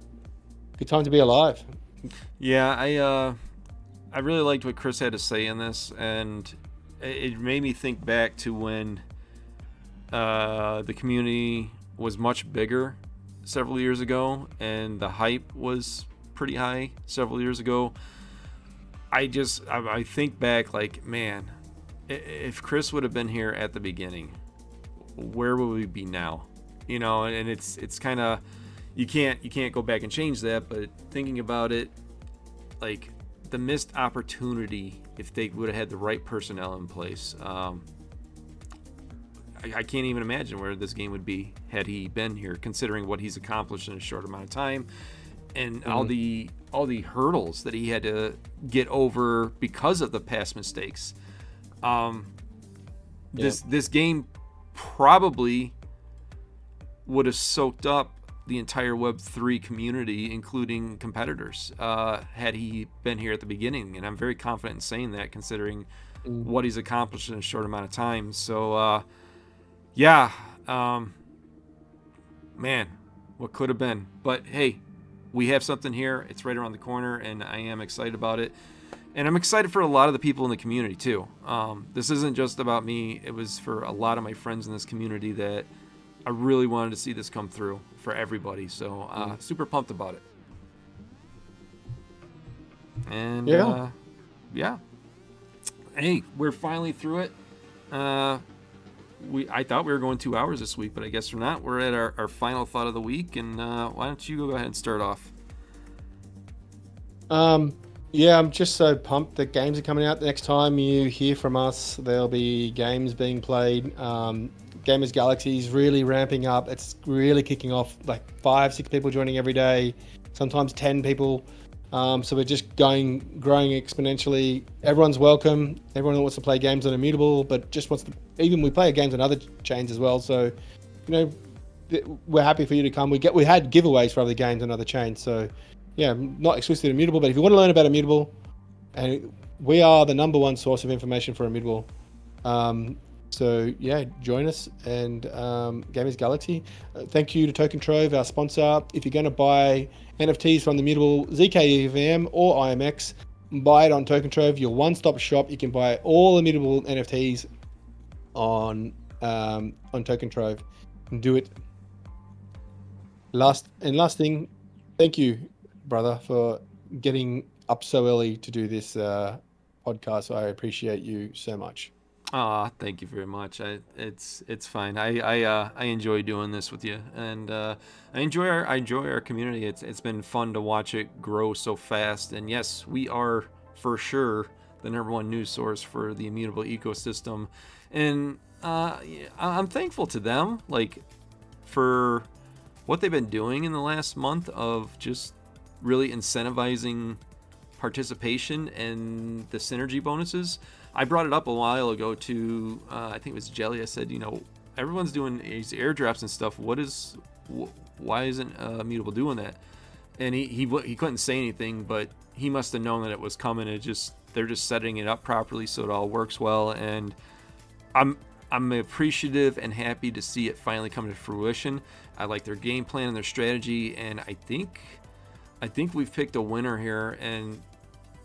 be alive. Yeah, I really liked what Chris had to say in this, and it made me think back to when the community was much bigger several years ago, and the hype was pretty high several years ago. I think back like, man, if Chris would have been here at the beginning, where would we be now? You know, and it's kind of, you can't go back and change that, but thinking about it, like the missed opportunity if they would have had the right personnel in place. I can't even imagine where this game would be had he been here, considering what he's accomplished in a short amount of time, and all the hurdles that he had to get over because of the past mistakes. This game probably would have soaked up the entire Web3 community, including competitors, had he been here at the beginning. And I'm very confident in saying that, considering what he's accomplished in a short amount of time. So, man, what could have been. But hey, we have something here. It's right around the corner, and I am excited about it. And I'm excited for a lot of the people in the community, too. This isn't just about me. It was for a lot of my friends in this community that I really wanted to see this come through for everybody. So, super pumped about it. And, yeah. Hey, we're finally through it. I thought we were going 2 hours this week, but I guess we're not. We're at our final thought of the week, and why don't you go ahead and start off? Yeah, I'm just so pumped that games are coming out. The next time you hear from us, there'll be games being played. Gamers Galaxie is really ramping up. It's really kicking off, like 5-6 people joining every day, sometimes 10 people. So we're just growing exponentially. Everyone's welcome. Everyone wants to play games on Immutable, but just wants to, even we play games on other chains as well. So, we're happy for you to come. We had giveaways for other games on other chains. So, yeah, not exclusive to Immutable, but if you want to learn about Immutable, and we are the #1 source of information for Immutable. So yeah, join us and Gamers Galaxie. Thank you to Token Trove, our sponsor. If you're going to buy NFTs from the Immutable ZK EVM or IMX, buy it on Token Trove, your one-stop shop. You can buy all Immutable NFTs on Token Trove. Do it. Last thing, thank you, brother, for getting up so early to do this podcast. I appreciate you so much. Thank you very much. It's fine. I enjoy doing this with you, and I enjoy our community. It's been fun to watch it grow so fast. And yes, we are for sure the #1 news source for the Immutable ecosystem, and I'm thankful to them, like, for what they've been doing in the last month of just really incentivizing participation and the synergy bonuses. I brought it up a while ago to, I think it was Jelly. I said, everyone's doing these airdrops and stuff. Why isn't Immutable doing that? And he couldn't say anything, but he must have known that it was coming. They're just setting it up properly so it all works well. And I'm appreciative and happy to see it finally come to fruition. I like their game plan and their strategy, and I think we've picked a winner here, and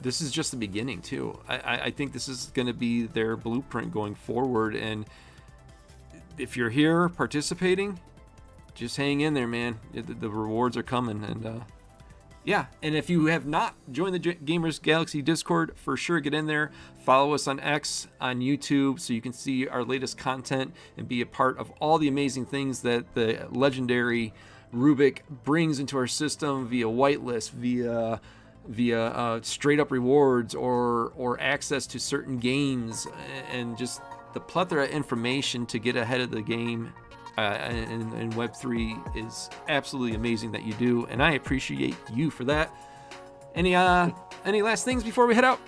this is just the beginning too. I think this is going to be their blueprint going forward. And if you're here participating, just hang in there, man. The rewards are coming. And and if you have not joined the Gamers Galaxie Discord, for sure get in there. Follow us on X, on YouTube, so you can see our latest content and be a part of all the amazing things that the legendary Rubick brings into our system via whitelist, via straight up rewards or access to certain games, and just the plethora of information to get ahead of the game in Web3 is absolutely amazing that you do, and I appreciate you for that. Any last things before we head out?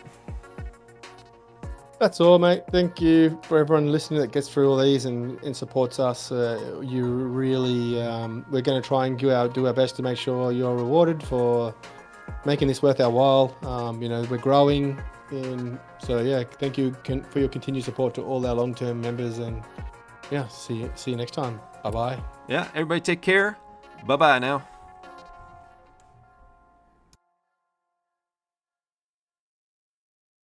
That's all, mate. Thank you for everyone listening that gets through all these and supports us. You really, we're going to try and do our best to make sure you're rewarded for making this worth our while. We're growing, and so yeah, thank you for your continued support to all our long-term members, and yeah, see you next time. Bye bye. Yeah, everybody take care. Bye bye now.